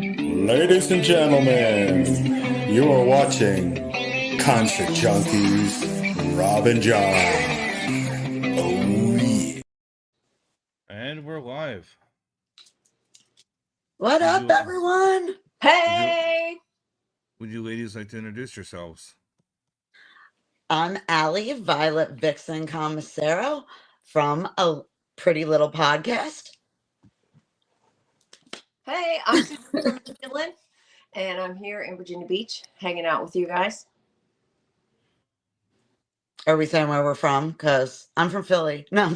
Ladies and gentlemen, you are watching Concert Junkies, Rob and John. Oh yeah. And we're live. What up, everyone? Hey! Would you ladies like to introduce yourselves? I'm Allie, Violet Vixen Commissaro from A Pretty Little Podcast. Hey, I'm Susan from Maryland, and I'm here in Virginia Beach hanging out with you guys. Are we saying where we're from? Because I'm from Philly. No.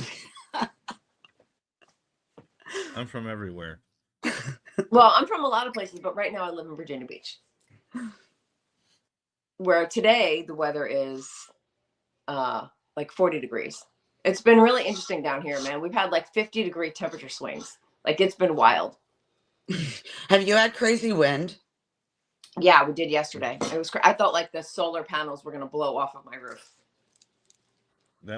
I'm from everywhere. Well, I'm from a lot of places, but right now I live in Virginia Beach. Where today the weather is like 40 degrees. It's been really interesting down here, man. We've had like 50-degree temperature swings. Like, it's been wild. Have you had crazy wind? Yeah, we did yesterday. It was. I thought like the solar panels were gonna blow off of my roof.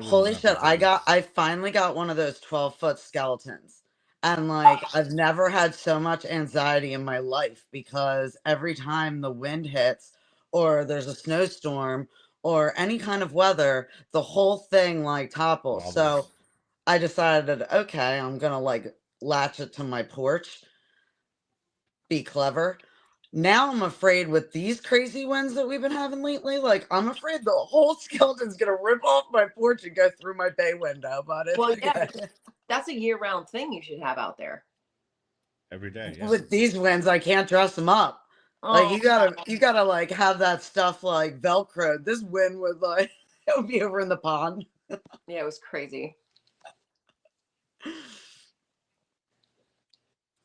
Holy shit! I finally got one of those 12-foot skeletons, and like I've never had so much anxiety in my life because every time the wind hits or there's a snowstorm or any kind of weather, the whole thing like topples. Wobbles. So I decided, okay, I'm gonna like latch it to my porch, be clever. Now I'm afraid with these crazy winds that we've been having lately, like I'm afraid the whole skeleton's gonna rip off my porch and go through my bay window. But it's yeah, that's a year-round thing you should have out there. Every day. Yeah. With these winds, I can't dress them up. Like you gotta like have that stuff like Velcro. This wind would like it would be over in the pond. Yeah, it was crazy.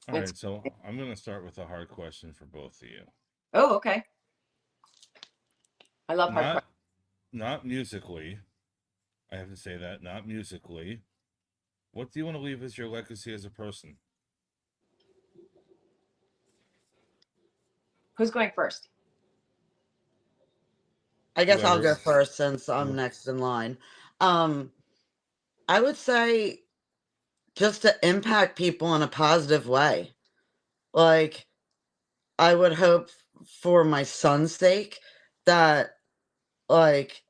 All right, so I'm going to start with a hard question for both of you. Oh, okay. I love hard questions. Not musically. I have to say that, not musically. What do you want to leave as your legacy as a person? Who's going first? I guess I'll go first since I'm next in line. I would say just to impact people in a positive way. Like, I would hope for my son's sake that, like,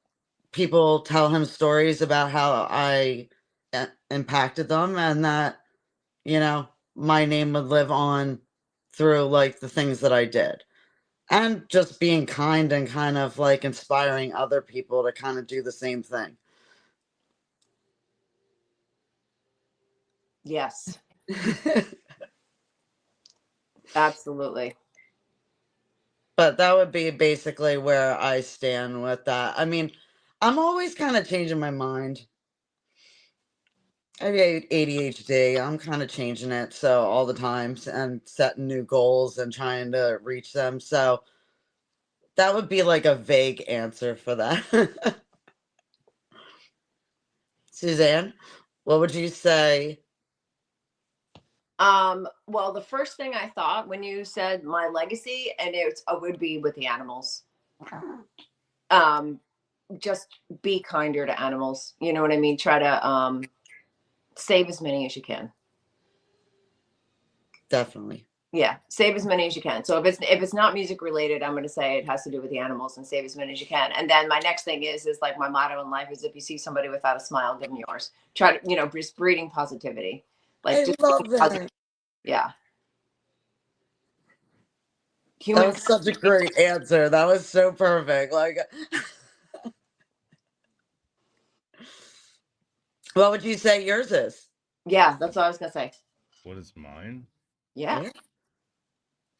people tell him stories about how I impacted them and that, you know, my name would live on through, like, the things that I did. And just being kind and kind of, like, inspiring other people to kind of do the same thing. Yes. Absolutely. But that would be basically where I stand with that. I mean, I'm always kind of changing my mind. I have ADHD. I'm kind of changing it so all the time and setting new goals and trying to reach them. So that would be like a vague answer for that. Suzanne, what would you say? Well, the first thing I thought when you said my legacy, and it would be with the animals. Just be kinder to animals. You know what I mean? Try to save as many as you can. Definitely. Yeah, save as many as you can. So if it's not music related, I'm going to say it has to do with the animals and save as many as you can. And then my next thing is like my motto in life is if you see somebody without a smile, give them yours. Try to, just breeding positivity. Like, I love that. Yeah. That was such a great answer. That was so perfect. Like, what would you say yours is? Yeah, that's what I was going to say. What is mine? Yeah.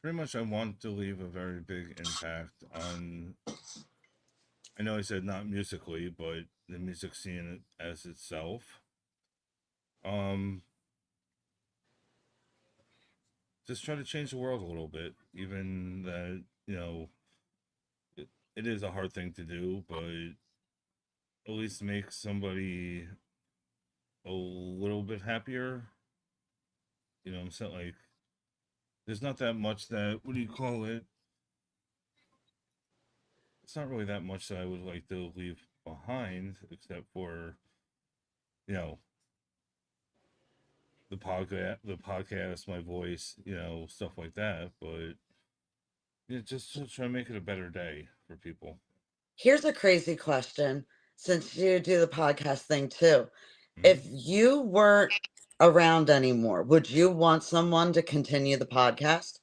Pretty much I want to leave a very big impact on, I know I said not musically, but the music scene as itself. Just try to change the world a little bit, even that, it is a hard thing to do, but at least make somebody a little bit happier. I'm saying, like, there's not that much that, what do you call it? It's not really that much that I would like to leave behind, except for, the podcast, my voice, stuff like that. But yeah, just to try to make it a better day for people. Here's a crazy question. Since you do the podcast thing too, Mhm. if you weren't around anymore, would you want someone to continue the podcast?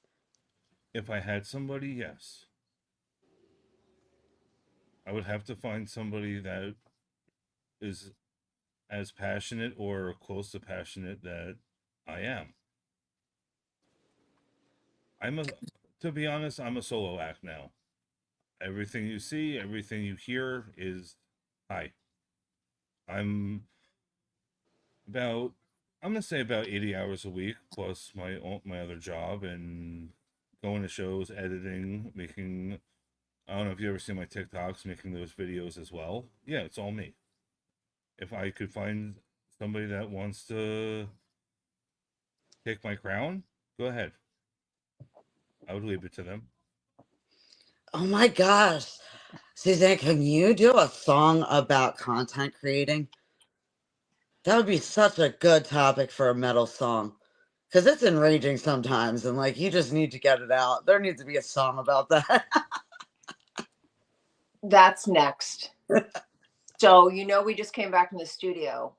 If I had somebody, yes. I would have to find somebody that is as passionate or close to passionate that I am. To be honest, I'm a solo act now. Everything you see, everything you hear is hi. I'm about I'm gonna say about 80 hours a week plus my other job and going to shows, editing, making. I don't know if you ever see my TikToks, making those videos as well. Yeah, it's all me. If I could find somebody that wants to take my crown, go ahead. I would leave it to them. Oh my gosh. Suzanne, can you do a song about content creating? That would be such a good topic for a metal song. Because it's enraging sometimes, and like you just need to get it out. There needs to be a song about that. That's next. So we just came back from the studio,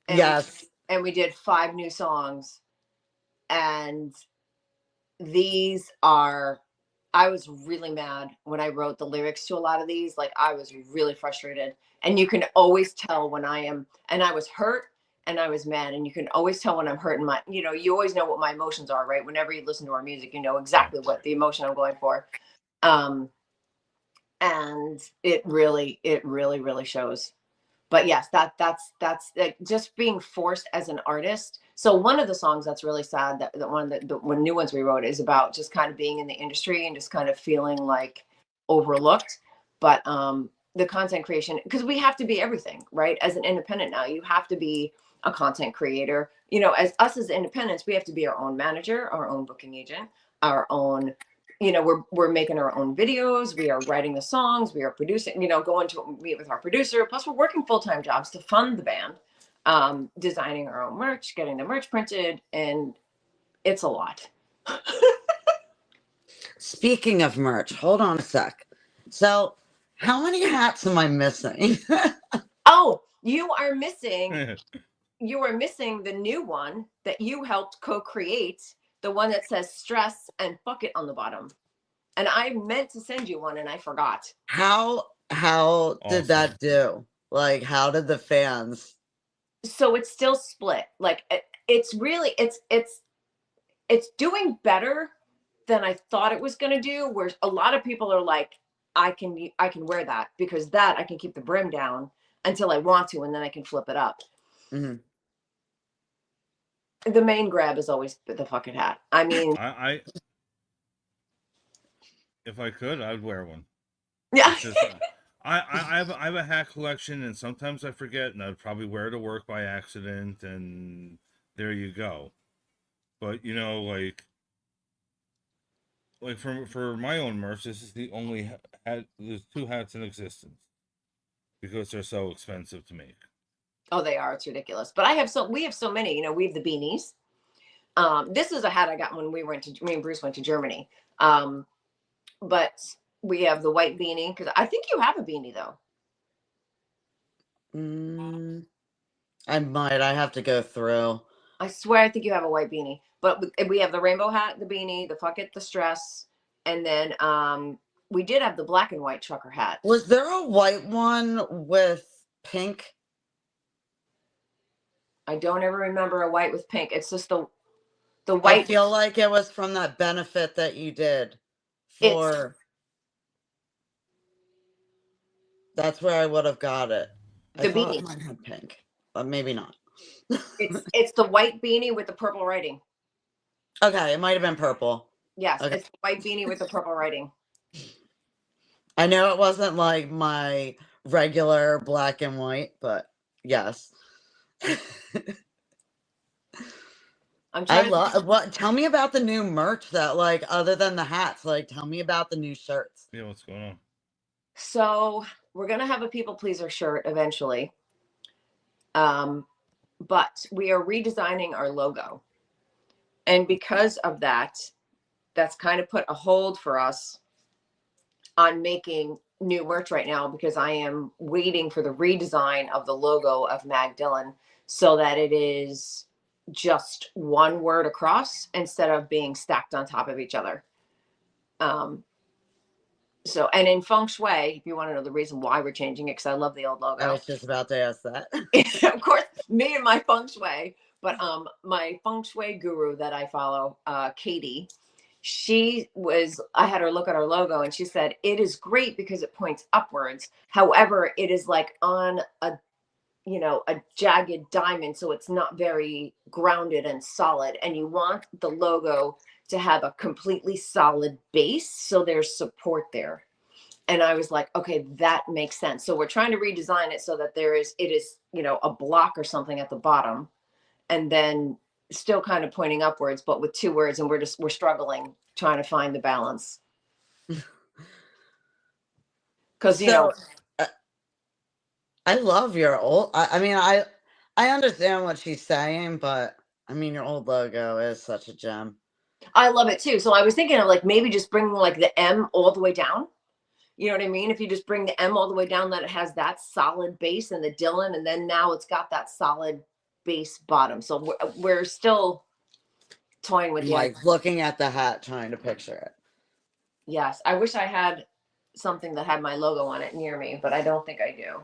and Yes. we did 5 new songs, and these are. I was really mad when I wrote the lyrics to a lot of these. Like, I was really frustrated, and you can always tell when I am. And I was hurt, and I was mad, and you can always tell when I'm hurt. And you always know what my emotions are, right? Whenever you listen to our music, you know exactly what the emotion I'm going for. And it really, really shows. But yes, that's like just being forced as an artist. So one of the songs that's really sad, that one of the new ones we wrote, is about just kind of being in the industry and just kind of feeling like overlooked. But the content creation, because we have to be everything, right? As an independent now, you have to be a content creator. As us as independents, we have to be our own manager, our own booking agent, our own. We're making our own videos, we are writing the songs, we are producing, going to meet with our producer, plus we're working full-time jobs to fund the band, designing our own merch, getting the merch printed, and it's a lot. Speaking of merch, hold on a sec. So, how many hats am I missing? Oh, you are missing the new one that you helped co-create, the one that says stress and fuck it on the bottom. And I meant to send you one and I forgot. How did that do? Like, how did the fans? So it's still split. Like, it's really, it's doing better than I thought it was going to do. Where a lot of people are like, I can wear that, because that I can keep the brim down until I want to, and then I can flip it up. Mm-hmm. The main grab is always the fucking hat. I mean, if I could, I'd wear one. Yeah. Just, I have a hat collection, and sometimes I forget, and I'd probably wear it to work by accident, and there you go. But like for my own merch, this is the only hat. There's 2 hats in existence because they're so expensive to make. Oh, they are. It's ridiculous. But we have so many. We have the beanies. This is a hat I got when me and Bruce went to Germany. But we have the white beanie, because I think you have a beanie though. I might. I have to go through. I swear, I think you have a white beanie. But we have the rainbow hat, the beanie, the fuck it, the stress, and then we did have the black and white trucker hat. Was there a white one with pink? I don't ever remember a white with pink. It's just the white. I feel like it was from that benefit that you did for. That's where I would have got it. The I thought beanie. it might have pink, but maybe not. It's the white beanie with the purple writing. Okay, it might have been purple. Yes, okay. It's the white beanie with the purple writing. I know it wasn't like my regular black and white, but yes. Tell me about the new merch that, like, other than the hats, like, tell me about the new shirts. Yeah, what's going on? So we're gonna have a people pleaser shirt eventually. but we are redesigning our logo. And because of that, that's kind of put a hold for us on making new merch right now, because I am waiting for the redesign of the logo of Mag Dillon so that it is just one word across instead of being stacked on top of each other. So, and in feng shui, if you want to know the reason why we're changing it, because I love the old logo. I was just about to ask that. Of course, me and my feng shui, but my feng shui guru that I follow, Katie, I had her look at our logo and she said, it is great because it points upwards. However, it is like on a jagged diamond. So it's not very grounded and solid. And you want the logo to have a completely solid base. So there's support there. And I was like, okay, that makes sense. So we're trying to redesign it so that it is, a block or something at the bottom, and then still kind of pointing upwards, but with two words. And we're struggling trying to find the balance. Cause I love your old, I mean, I understand what she's saying, but I mean, your old logo is such a gem. I love it too. So I was thinking of like maybe just bringing like the M all the way down. You know what I mean? If you just bring the M all the way down, that it has that solid base, and the Dillon, and then now it's got that solid base bottom. So we're still toying with like looking at the hat, trying to picture it. Yes. I wish I had something that had my logo on it near me, but I don't think I do.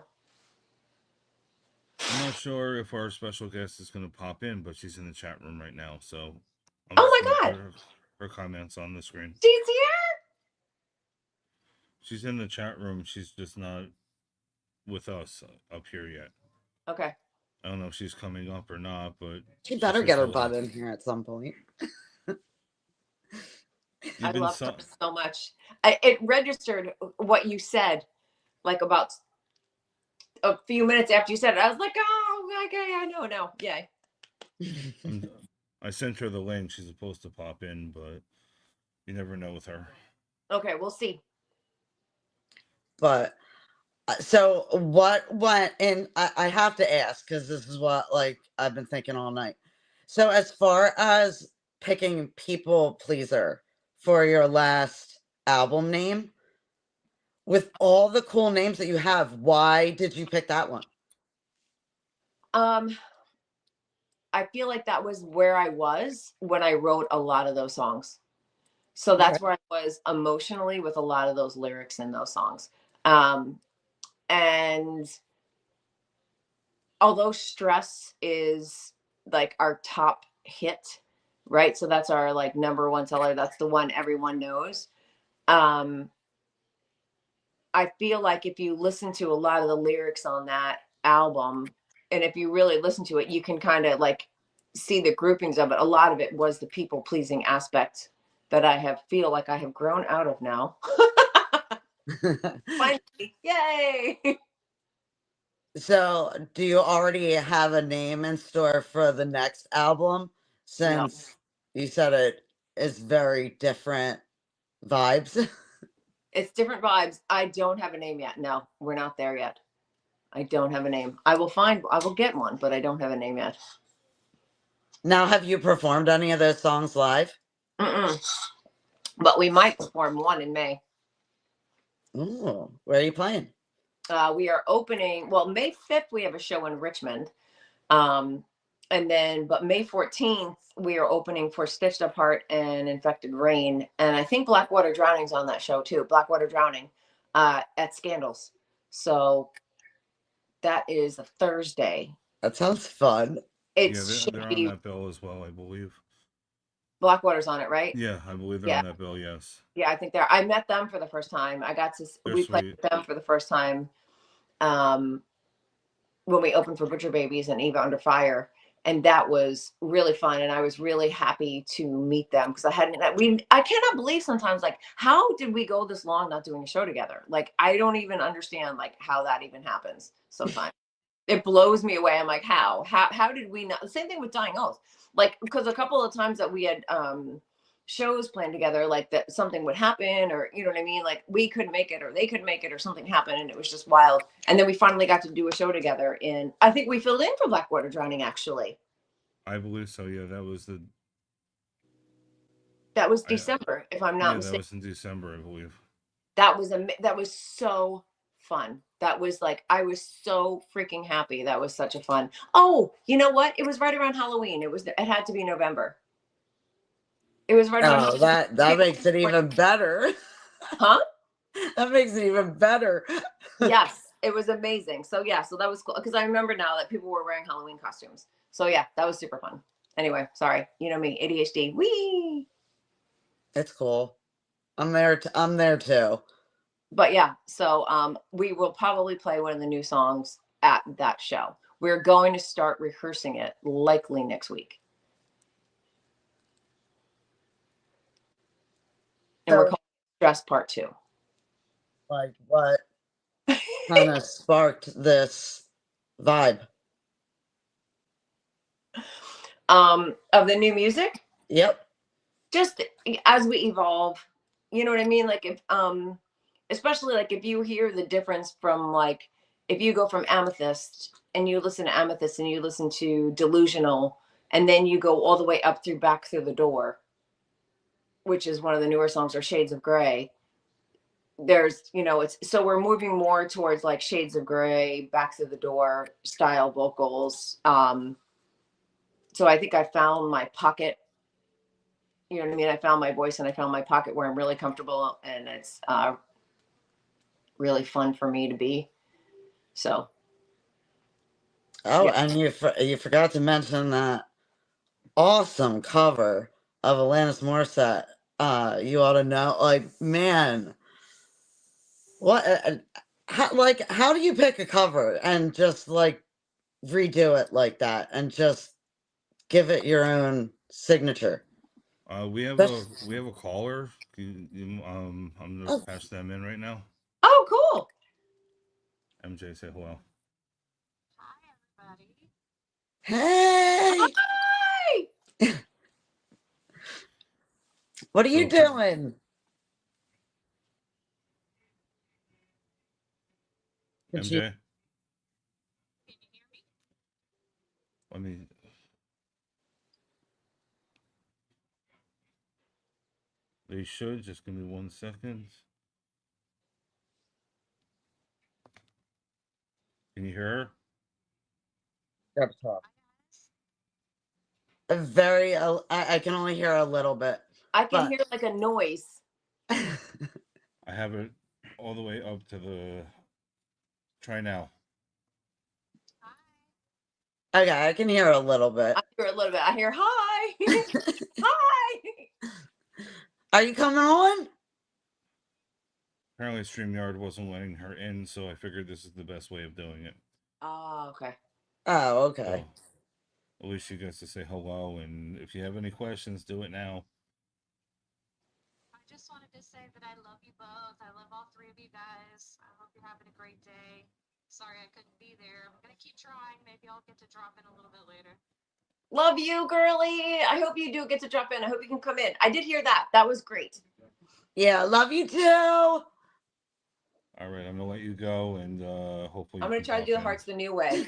I'm not sure if our special guest is going to pop in, but she's in the chat room right now. So I'm oh my God. Her comments on the screen. She's here? She's in the chat room. She's just not with us up here yet. Okay. I don't know if she's coming up or not, but she better get her butt in here at some point. I love her so much. It registered what you said, like about a few minutes after you said it. I was like, oh, okay, I know now. Yay. I sent her the link. She's supposed to pop in, but you never know with her. Okay, we'll see. But so what went in? I have to ask, because this is what I've been thinking all night. So as far as picking people pleaser for your last album name, with all the cool names that you have, why did you pick that one? I feel like that was where I was when I wrote a lot of those songs. So that's where I was emotionally with a lot of those lyrics in those songs. And although Stress is like our top hit, right? So that's our like number one seller. That's the one everyone knows. I feel like if you listen to a lot of the lyrics on that album, and if you really listen to it, you can kind of like see the groupings of it. A lot of it was the people pleasing aspect that I feel like I have grown out of now. Finally, yay! So do you already have a name in store for the next album? Since you said it is very different vibes. It's different vibes. I don't have a name yet. No, we're not there yet. I don't have a name. I will get one, but I don't have a name yet. Now, have you performed any of those songs live? But we might perform one in May. Ooh, where are you playing? We are opening, May 5th, we have a show in Richmond. But May 14th, we are opening for Stitched Apart and Infected Rain. And I think Blackwater Drowning's on that show too. Blackwater Drowning at Scandals. So that is a Thursday. That sounds fun. They're on that bill as well, I believe. Blackwater's on it, right? Yeah, I believe they're on that bill, yes. Yeah, I think I met them for the first time. We played with them for the first time when we opened for Butcher Babies and Eva Under Fire. And that was really fun. And I was really happy to meet them because I cannot believe sometimes, like, how did we go this long not doing a show together? Like, I don't even understand, like, how that even happens sometimes. It blows me away. I'm like, how did we not? The same thing with Dying Oath. Like, because a couple of times that we had shows planned together, like that something would happen, or you know what I mean, like we couldn't make it or they couldn't make it or something happened, and it was just wild. And then we finally got to do a show together, and I think we filled in for Blackwater Drowning, actually. I believe so. Yeah, that was December, if I'm not that mistaken. was in December, I believe. That was so fun. That was like, I was so freaking happy. That was such a fun. Oh, you know what? It was right around Halloween. It had to be November. It was right around Oh, that makes it even better. Huh? That makes it even better. Yes, it was amazing. So yeah, so that was cool because I remember now that people were wearing Halloween costumes. So yeah, that was super fun. Anyway, sorry. You know me, ADHD. Wee. It's cool. I'm there. I'm there too. But yeah, so we will probably play one of the new songs at that show. We're going to start rehearsing it likely next week. And we're calling it Stress Part 2. Like what kind of sparked this vibe? Of the new music? Yep. Just as we evolve, you know what I mean? Like if especially like if you hear the difference from like if you go from Amethyst and you listen to Amethyst and you listen to Delusional and then you go all the way up through Back Through the Door, which is one of the newer songs, or Shades of Grey. There's, you know, it's so we're moving more towards like Shades of Grey, Back Through the Door style vocals. So I think I found my pocket. You know what I mean? I found my voice and I found my pocket where I'm really comfortable, and it's really fun for me to be. So. Oh, Yeah. and you forgot to mention that awesome cover of Alanis Morissette. You ought to know. Like, man, what? How do you pick a cover and just like redo it like that and just give it your own signature? We have That's- a caller. I'm gonna Oh. pass them in right now. Oh, cool. MJ, say hello. Hey, Hi. what are you doing? MJ. Let me. They should. Just give me 1 second. Can you hear her? Very. I can only hear a little bit. I can hear like a noise. I have it all the way up to the. Try now. Okay, I can hear a little bit. I hear a little bit. I hear hi. Hi. Are you coming on? Apparently, StreamYard wasn't letting her in, so I figured this is the best way of doing it. Oh, okay. Oh, okay. So, at least you guys to say hello, and if you have any questions, do it now. I just wanted to say that I love you both. I love all three of you guys. I hope you're having a great day. Sorry I couldn't be there. I'm gonna keep trying. Maybe I'll get to drop in a little bit later. Love you, girly. I hope you do get to drop in. I hope you can come in. I did hear that. That was great. Yeah, love you too. All right, I'm gonna let you go, and hopefully I'm you gonna can try to pop do the in. hearts the new way.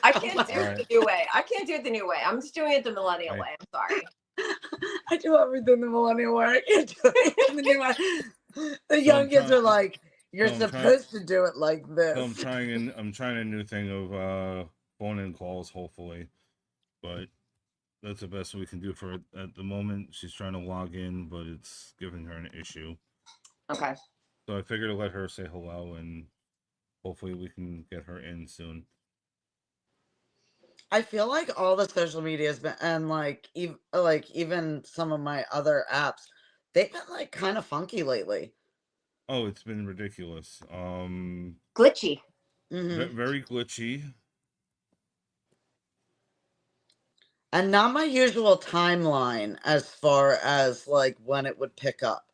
I can't do it the new way. I can't do it the new way. I'm just doing it the millennial way. I'm sorry. I do everything the millennial way. I can't do it in the new way. The young kids are like, you're supposed to do it like this. So I'm trying a new thing of phone in calls, hopefully, but that's the best we can do for it at the moment. She's trying to log in, but it's giving her an issue. Okay. So I figured to let her say hello, and hopefully we can get her in soon. I feel like all the social media has been, and like even some of my other apps, they've been like kind of funky lately. Oh, it's been ridiculous. Glitchy. Very glitchy. And not my usual timeline as far as like when it would pick up.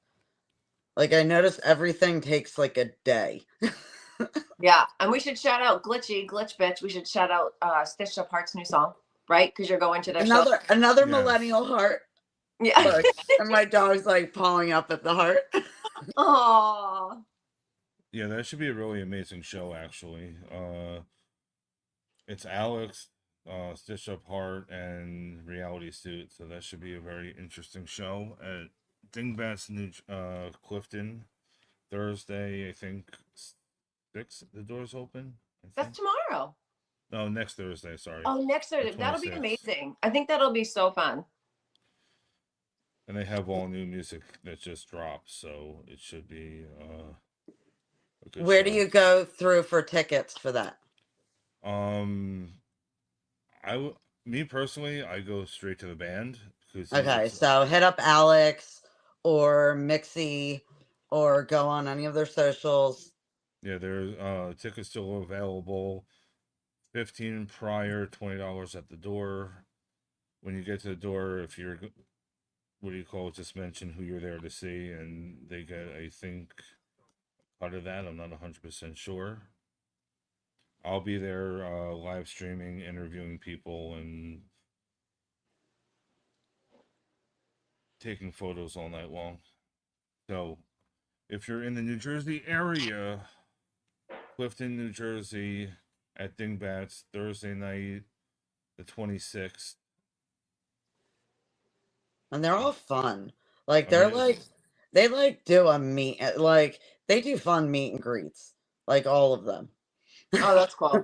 Like I noticed everything takes like a day. Yeah, and we should shout out Glitch Bitch. We should shout out Stitched Up Heart's new song. right? Because you're going to their show. Another Yes. millennial heart. Yeah. Look, and my dog's like pawing up at the heart. Oh. Yeah, that should be a really amazing show, actually. It's Alex, Stitch Up Heart, and Reality Suit, so that should be a very interesting show at Dingbats, Clifton, Thursday, I think 6. The doors open. I think. That's tomorrow. No, next Thursday. Sorry. Oh, next Thursday. That'll be amazing. I think that'll be so fun. And they have all new music that just dropped, so it should be a good Where show. do you go through for tickets for that? Me personally, I go straight to the band. Okay, so hit up Alex or Mixie or go on any of their socials. Yeah, there's tickets still available. $15 prior, $20 at the door. When you get to the door, if you're, what do you call it, just mention who you're there to see, and they get, I think, part of that. I'm not 100% sure. I'll be there live streaming, interviewing people, and taking photos all night long. So, if you're in the New Jersey area, Clifton, New Jersey, at Dingbats, Thursday night, the 26th. And they're all fun. Like, they're like, they like do a meet, like, they do fun meet and greets. Like, all of them. Oh, that's cool.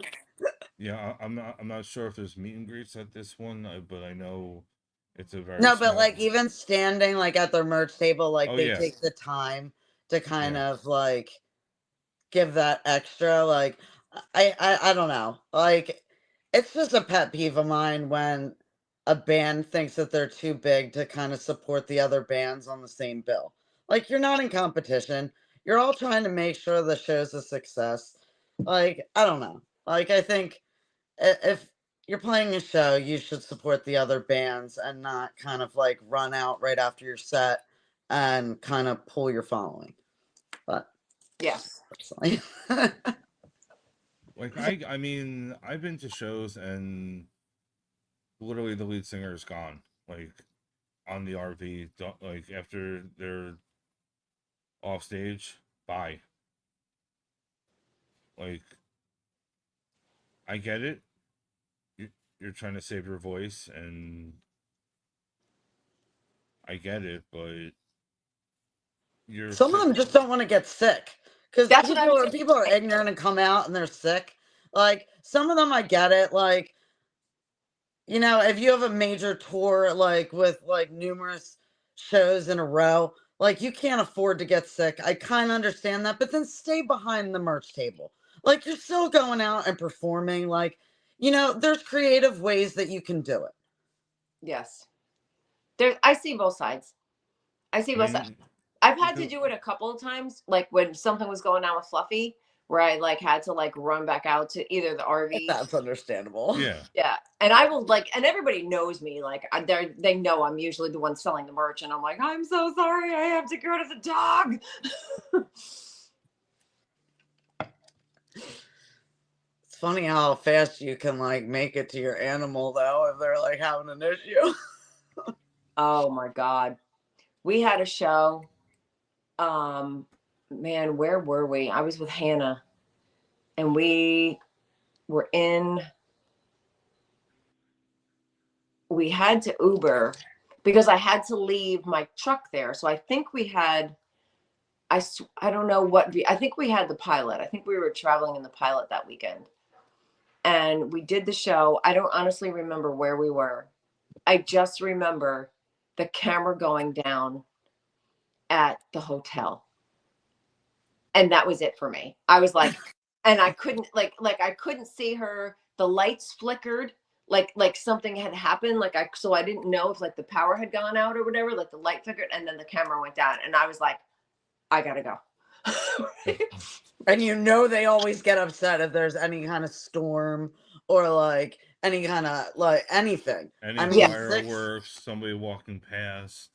Yeah, I'm not sure if there's meet and greets at this one, but I know it's a very No, but like even standing like at their merch table, like they take the time to kind of like give that extra. Like I don't know. Like it's just a pet peeve of mine when a band thinks that they're too big to kind of support the other bands on the same bill. Like you're not in competition. You're all trying to make sure the show's a success. Like I don't know. Like I think if you're playing a show, you should support the other bands and not kind of like run out right after your set and kind of pull your following. But yes, like I mean, I've been to shows and literally the lead singer is gone, like on the RV, like after they're off stage, bye. Like I get it. You're trying to save your voice, and I get it, but some of them just don't want to get sick because people are ignorant and come out and they're sick. Like some of them, I get it. Like you know, if you have a major tour, like with like numerous shows in a row, like you can't afford to get sick. I kind of understand that, but then stay behind the merch table. Like you're still going out and performing. Like you know, there's creative ways that you can do it. Yes. I see both sides. I see both sides. I've had to do it a couple of times, like when something was going on with Fluffy, where I like had to like run back out to either the RV. That's understandable. Yeah. Yeah. And I will like, and everybody knows me. Like they know I'm usually the one selling the merch, and I'm like, I'm so sorry, I have to go to the dog. Funny how fast you can like make it to your animal though if they're like having an issue. Oh my God. We had a show. Man, where were we? I was with Hannah and we had to Uber because I had to leave my truck there. So I think we had, I don't know what, I think we had the Pilot. I think we were traveling in the Pilot that weekend. And we did the show. I don't honestly remember where we were. I just remember the camera going down at the hotel. And that was it for me. I was like, and I couldn't like I couldn't see her. The lights flickered like something had happened. So I didn't know if like the power had gone out or whatever, like the light flickered and then the camera went down. And I was like, I gotta go. And you know they always get upset if there's any kind of storm or like any kind of like anything. Any fireworks, somebody walking past.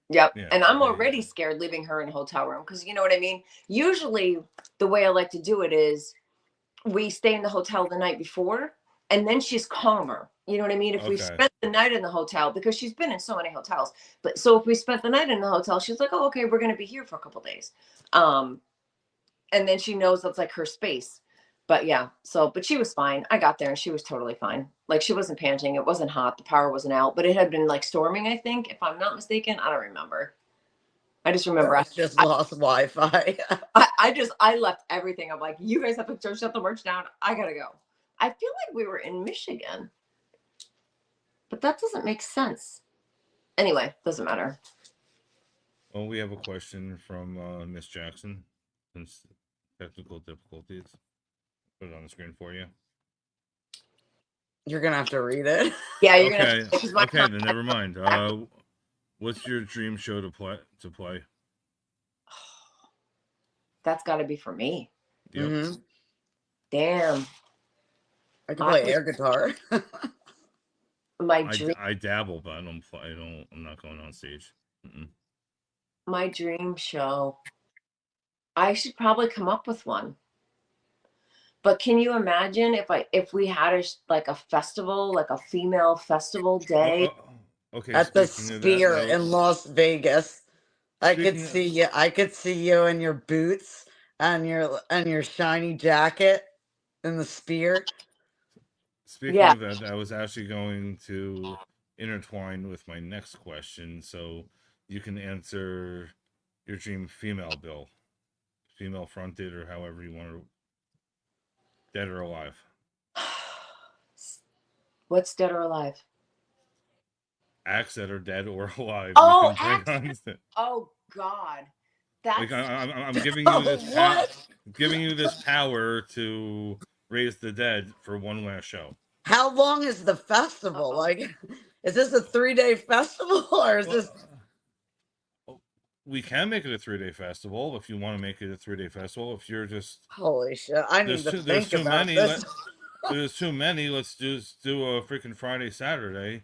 Yep. Yeah, and I'm already scared leaving her in a hotel room because you know what I mean? Usually the way I like to do it is we stay in the hotel the night before and then she's calmer. You know what I mean? If we Okay. spent the night in the hotel, because she's been in so many hotels, but so if we spent the night in the hotel, she's like, oh, okay, we're going to be here for a couple days. And then she knows that's like her space. But yeah, so, but she was fine. I got there and she was totally fine. Like she wasn't panting. It wasn't hot. The power wasn't out, but it had been like storming, I think, if I'm not mistaken. I don't remember. I just remember It's just lost Wi-Fi. I left everything. I'm like, you guys have to shut the merch down. I gotta go. I feel like we were in Michigan, but that doesn't make sense. Anyway, doesn't matter. Well, we have a question from Miss Jackson. Since technical difficulties, put it on the screen for you. You're gonna have to read it. Yeah, you're Okay. gonna. Okay, then never mind. What's your dream show to play? That's got to be for me. Yep. Mm-hmm. Damn. I can play air guitar. My dream. I dabble, but I don't play. I'm not going on stage. Mm-mm. My dream show. I should probably come up with one. But can you imagine if we had a festival, like a female festival day? Okay. At the speaking of Sphere that, in Las Vegas. I could Speaking see you. I could see you in your boots and your shiny jacket in the Sphere. Speaking Yeah. of that, I was actually going to intertwine with my next question, so you can answer your dream female bill, female fronted, or however you want to, dead or alive. What's dead or alive? Acts that are dead or alive. Oh, you can bring on. Oh God, that's Like I'm giving you this What? giving you this power to raise the dead for one last show. How long is the festival? Uh-oh. Like, is this a 3-day festival or is this? We can make it a 3-day festival if you want to make it a 3-day festival. If you're just Holy shit! I need to there's think too about many. this. There's too many. Let's do a freaking Friday, Saturday.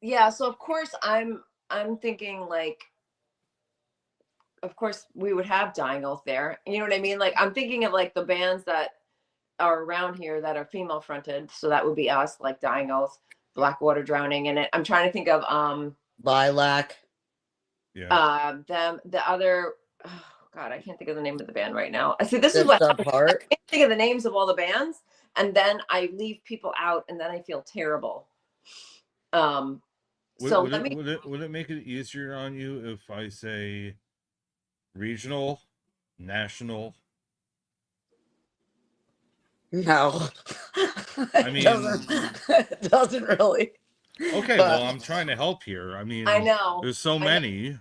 Yeah. So of course I'm thinking like, of course we would have Dying Oath there. You know what I mean? Like I'm thinking of like the bands that are around here that are female fronted. So that would be us, like Dying Oath, Blackwater Drowning, and I'm trying to think of Lilac. Yeah. the other. Oh God, I can't think of the name of the band right now. I see. This is Good what Stuff happens. Heart. I can't think of the names of all the bands, and then I leave people out, and then I feel terrible. So would it make it easier on you if I say regional, national? No. I mean, it doesn't really. Okay, But well, I'm trying to help here. I mean, I know there's so many.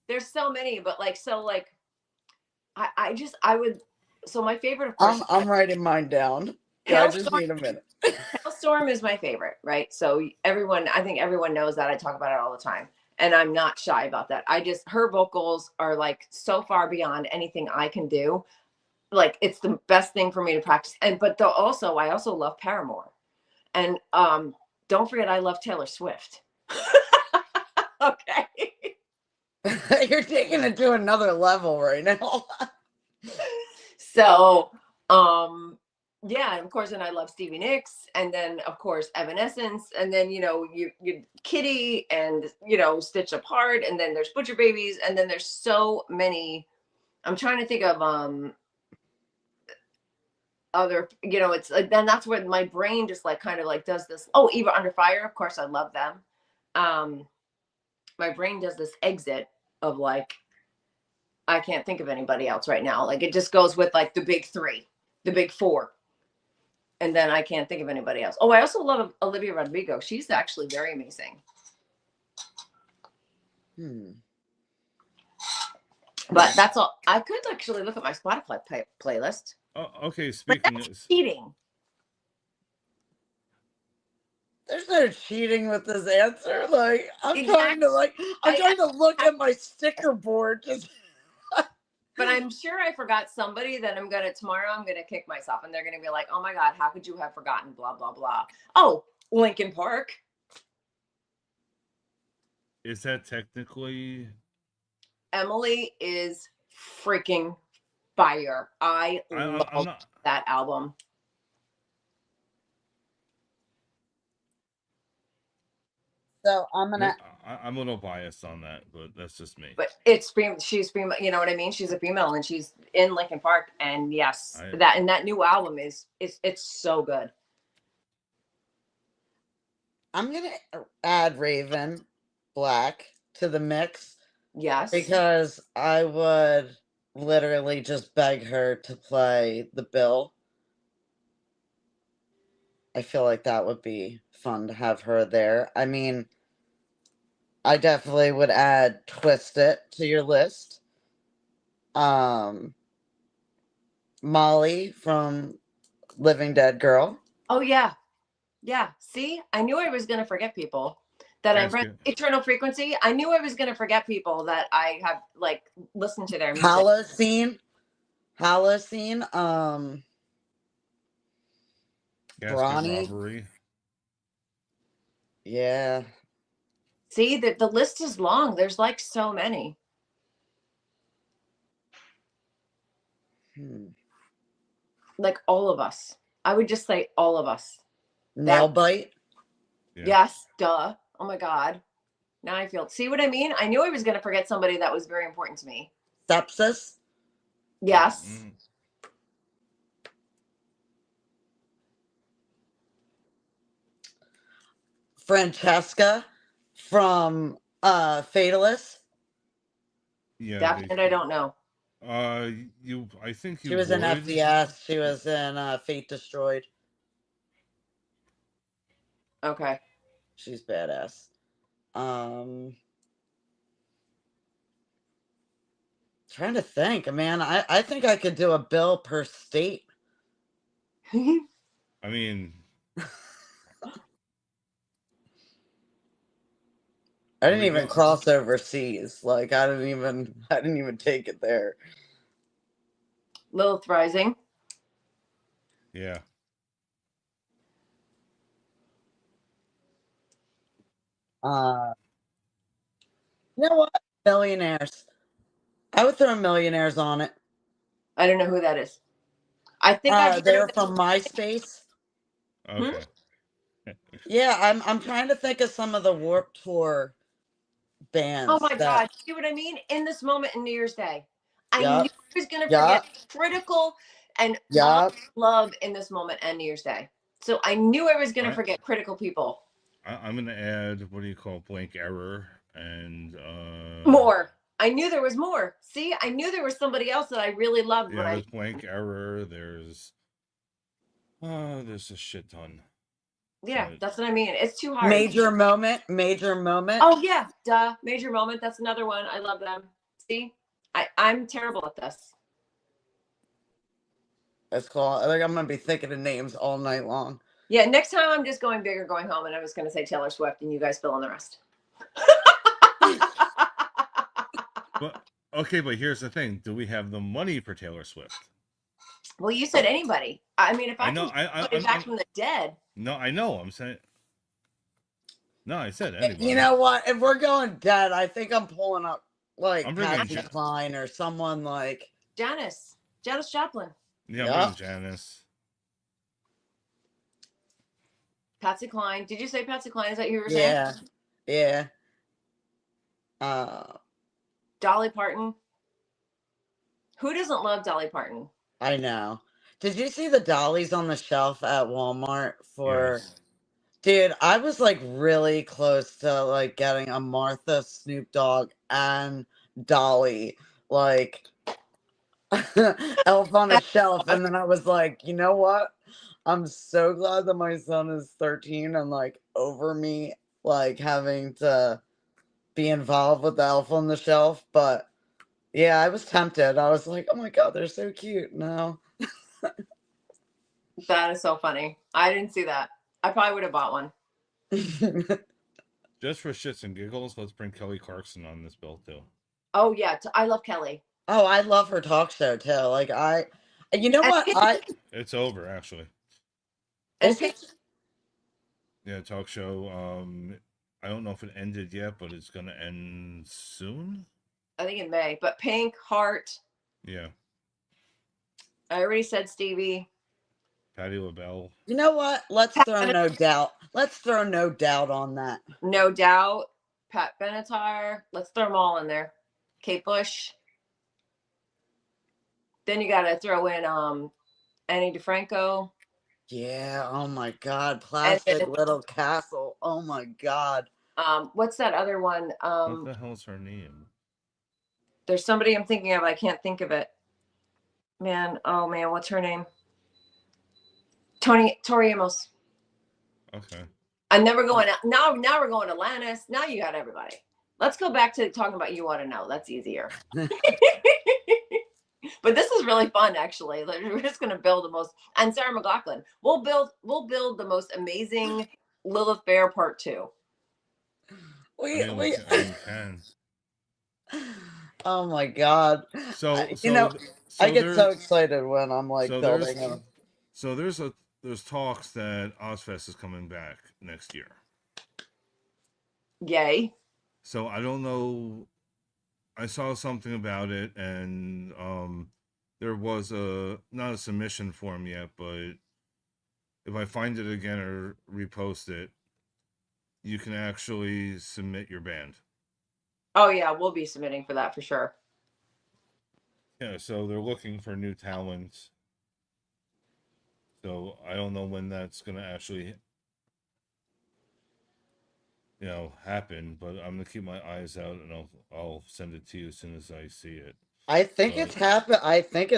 There's so many, but like, so like, I would. So my favorite, of course, I'm writing mine down. Yeah, I just need a minute. Hailstorm is my favorite, right? So I think everyone knows that. I talk about it all the time, and I'm not shy about that. Her vocals are like so far beyond anything I can do. Like it's the best thing for me to practice. But I also love Paramore, and don't forget I love Taylor Swift. Okay. You're taking it to another level right now. So, yeah, and of course, and I love Stevie Nicks, and then of course Evanescence, and then you Kitty, and Stitch Apart, and then there's Butcher Babies, and then there's so many. I'm trying to think of other, it's like, then that's where my brain just like kind of like does this. Oh, Eva Under Fire, of course, I love them. My brain does this exit of like, I can't think of anybody else right now. Like it just goes with like the big three, the big four. And then I can't think of anybody else. Oh, I also love Olivia Rodrigo. She's actually very amazing. But that's all. I could actually look at my Spotify playlist. Oh, okay, But speaking that's cheating. There's no cheating with this answer. Like I'm Exactly. trying to look at my sticker board. But I'm sure I forgot somebody that tomorrow I'm gonna kick myself, and they're gonna be like, "Oh my God, how could you have forgotten?" Blah blah blah. Oh, Linkin Park. Is that technically? Emily is freaking fire. I love that album. So I'm gonna. I'm a little biased on that, but that's just me. But she's female, you know what I mean? She's a female and she's in Linkin Park. And yes, I- that new album is it's so good. I'm gonna add Raven Black to the mix Yes. because I would literally just beg her to play the bill. I feel like that would be fun to have her there. I mean, I definitely would add Twist It to your list. Molly from Living Dead Girl. Oh yeah. Yeah. See, I knew I was gonna forget people that I'm Ask it. Eternal Frequency. I knew I was gonna forget people that I have like listened to their music. Holocene. Gasket Bronny. Robbery. Yeah. See, the list is long. There's like so many. Like all of us. I would just say all of us. Nail Bite. Yeah. Yes, duh. Oh my God. Now I feel, see what I mean? I knew I was going to forget somebody that was very important to me. Sepsis. Yes. Mm. Francesca from Fatalist. Yeah. That band I don't know. I think you She was in would. FDS. She was in Fate Destroyed. Okay. She's badass. Trying to think, man. I think I could do a bill per state. I mean, I didn't even cross overseas. Like I didn't even take it there. Lilith Rising. yeah. You know what? Millionaires. I would throw millionaires on it. I don't know who that is. I think I've they're from MySpace. Okay. Yeah, I'm trying to think of some of the Warped Tour bands. Oh my God. See what I mean? In this moment in New Year's Day, I Yup. knew I was going to forget Critical and Love in this moment and New Year's Day. So I knew I was going to forget Critical people. I'm going to add, what do you call, Blank Error and more. I knew there was more. See, I knew there was somebody else that I really loved. Yeah, there's Blank Error. There's a shit ton. Yeah, that's what I mean. It's too hard. Major Moment. Oh yeah, duh. Major Moment. That's another one. I love them. See, I'm terrible at this. That's cool. I think I'm gonna be thinking of names all night long. Yeah, next time I'm just going big or going home, and I was gonna say Taylor Swift, and you guys fill in the rest. But okay, but here's the thing: do we have the money for Taylor Swift? Well, you said anybody. I mean, if I'm back from the dead. No, I know. I'm saying. No, I said anybody. You know what? If we're going dead, I think I'm pulling up like Patsy Cline or someone like Janis Joplin. Yeah, I'm Janis. Patsy Cline. Did you say Patsy Cline? Is that who you were saying? Yeah. Dolly Parton. Who doesn't love Dolly Parton? I know. Did you see the dollies on the shelf at Walmart for? Yes. Dude, I was like really close to like getting a Martha, Snoop Dogg, and Dolly like elf on a shelf, and then I was like, you know what? I'm so glad that my son is 13 and like over me like having to be involved with the elf on the shelf, but yeah, I was tempted. I was like, oh my God, they're so cute. No. That is so funny. I didn't see that. I probably would have bought one. Just for shits and giggles, let's bring Kelly Clarkson on this bill too. Oh yeah, I love Kelly. Oh, I love her talk show too. Like you know what? It's over actually. Is it? Yeah, talk show. I don't know if it ended yet, but it's gonna end soon. I think in May. But Pink, Heart. Yeah. I already said Stevie. Patti LaBelle. You know what? Let's throw No Doubt. Let's throw No Doubt on that. No Doubt, Pat Benatar. Let's throw them all in there. Kate Bush. Then you got to throw in Annie DeFranco. Yeah. Oh my God. And Plastic then, Little Castle. Oh my God. what's that other one? What the hell's her name? There's somebody I'm thinking of. I can't think of it. Man, oh man, what's her name? Tori Amos. Okay. I'm never going out. Now we're going to Lannis. Now you got everybody. Let's go back to talking about You Want to Know. That's easier. But this is really fun, actually. We're just going to build the most, and Sarah McLachlan. We'll build the most amazing Lilith Fair Part 2. We can. Oh my God. So I get so excited when I'm like building them. So there's talks that Ozfest is coming back next year. Yay. So I don't know. I saw something about it, and there was not a submission form yet, but if I find it again or repost it, you can actually submit your band. Oh yeah, we'll be submitting for that for sure. Yeah, so they're looking for new talents. So I don't know when that's gonna actually, happen. But I'm gonna keep my eyes out, and I'll send it to you as soon as I see it. I think it's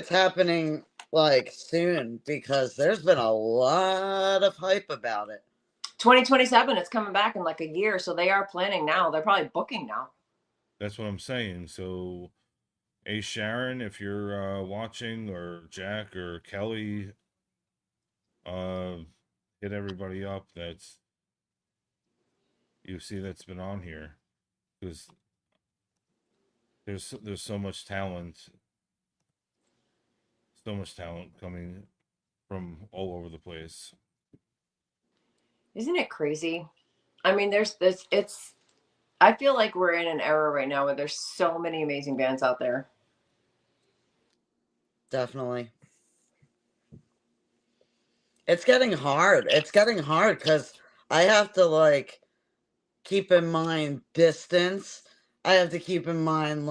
happening like soon because there's been a lot of hype about it. 2027, it's coming back in like a year, so they are planning now. They're probably booking now. That's what I'm saying. So, hey Sharon, if you're watching, or Jack or Kelly, hit everybody up that's been on here, because there's so much talent coming from all over the place. Isn't it crazy? I mean, I feel like we're in an era right now where there's so many amazing bands out there. Definitely. It's getting hard. It's getting hard because I have to like keep in mind distance. I have to keep in mind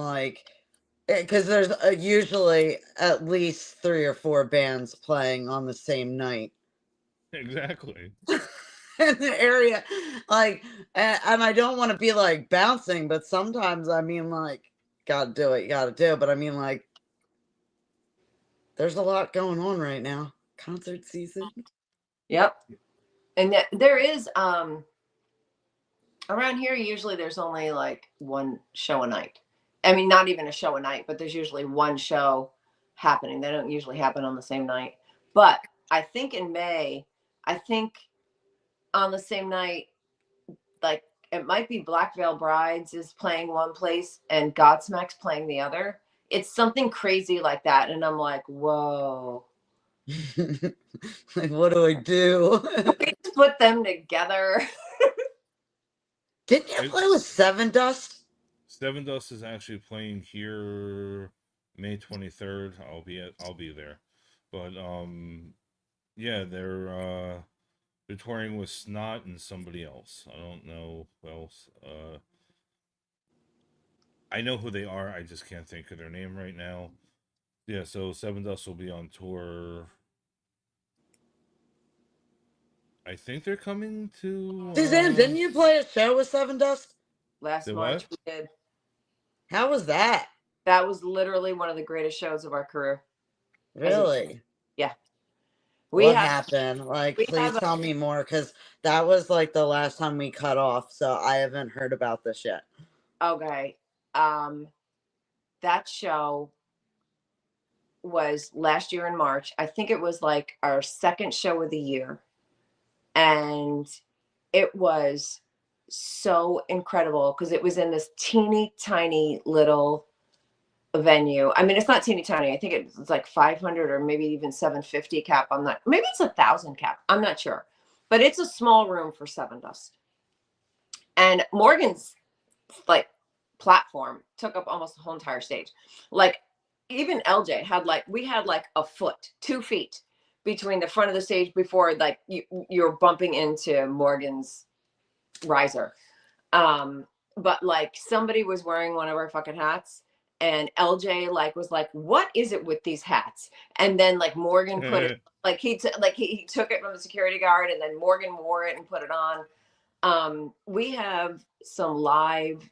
because there's usually at least 3 or 4 bands playing on the same night. Exactly. In the area, and I don't want to be like bouncing, but sometimes I mean like, gotta do it, you gotta do it. But I mean like, there's a lot going on right now. Concert season. Yep. And there is around here usually there's only like one show a night. I mean, not even a show a night, but there's usually one show happening. They don't usually happen on the same night. But I think in May, on the same night, like it might be Black Veil Brides is playing one place and Godsmack's playing the other. It's something crazy like that. And I'm like, whoa. Like, what do I do? We just put them together. Didn't you play with Seven Dust? Seven Dust is actually playing here May 23rd. I'll be there. But yeah, they're touring with Snot and somebody else. I don't know who else. I know who they are. I just can't think of their name right now. Yeah, so Seven Dust will be on tour. I think they're coming to. Suzanne, didn't you play a show with Seven Dust? Last March we did. How was that? That was literally one of the greatest shows of our career. Really? Yeah. What happened? Like, please tell me more, because that was like the last time we cut off, so I haven't heard about this yet. Okay. That show was last year in March. I think it was like our second show of the year. And it was so incredible because it was in this teeny tiny little venue. I mean, it's not teeny tiny. I think it's like 500 or maybe even 750 cap. Maybe it's 1,000 cap. I'm not sure, but it's a small room for Seven Dust. And Morgan's like platform took up almost the whole entire stage. Like even LJ had we had like a foot, 2 feet between the front of the stage before like you're bumping into Morgan's riser. But like somebody was wearing one of our fucking hats, and LJ like was like, "What is it with these hats?" And then like Morgan put it like he took it from the security guard, and then Morgan wore it and put it on. We have some live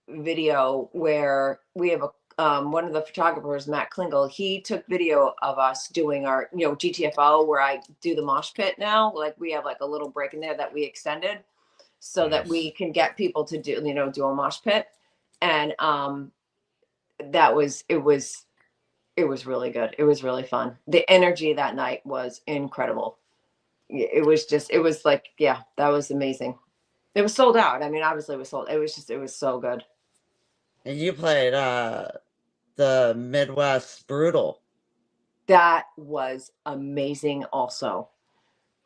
video where we have a one of the photographers, Matt Klingel, he took video of us doing our, GTFO, where I do the mosh pit now. Like we have like a little break in there that we extended so that we can get people to do, do a mosh pit. And it was really good. It was really fun. The energy that night was incredible. It was like, yeah, that was amazing. It was sold out. I mean, obviously it was sold. It was so good. And you played the Midwest Brutal. That was amazing also.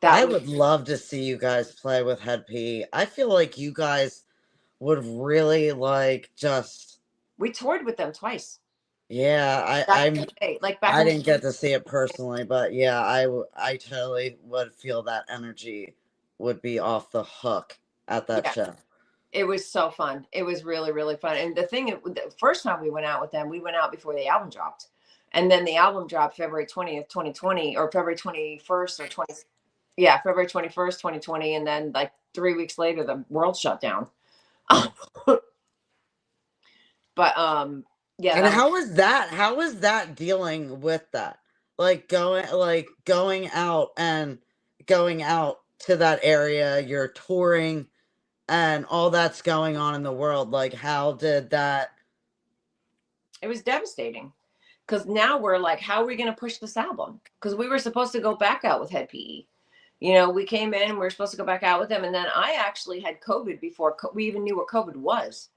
I would love to see you guys play with Head P. I feel like you guys would really like just... We toured with them twice. Yeah, I didn't get to see it personally, but yeah, I totally would feel that energy would be off the hook at that show. It was so fun. It was really, really fun. And the first time we went out with them, we went out before the album dropped. And then the album dropped February 20th, 2020, or February 21st or 20. Yeah, February 21st, 2020. And then like 3 weeks later, the world shut down. But yeah. And how was that? How was that dealing with that? Like going out to that area, you're touring and all that's going on in the world. Like, how did that? It was devastating. Because now we're like, how are we going to push this album? Because we were supposed to go back out with Head PE. We came in, we were supposed to go back out with them. And then I actually had COVID before we even knew what COVID was.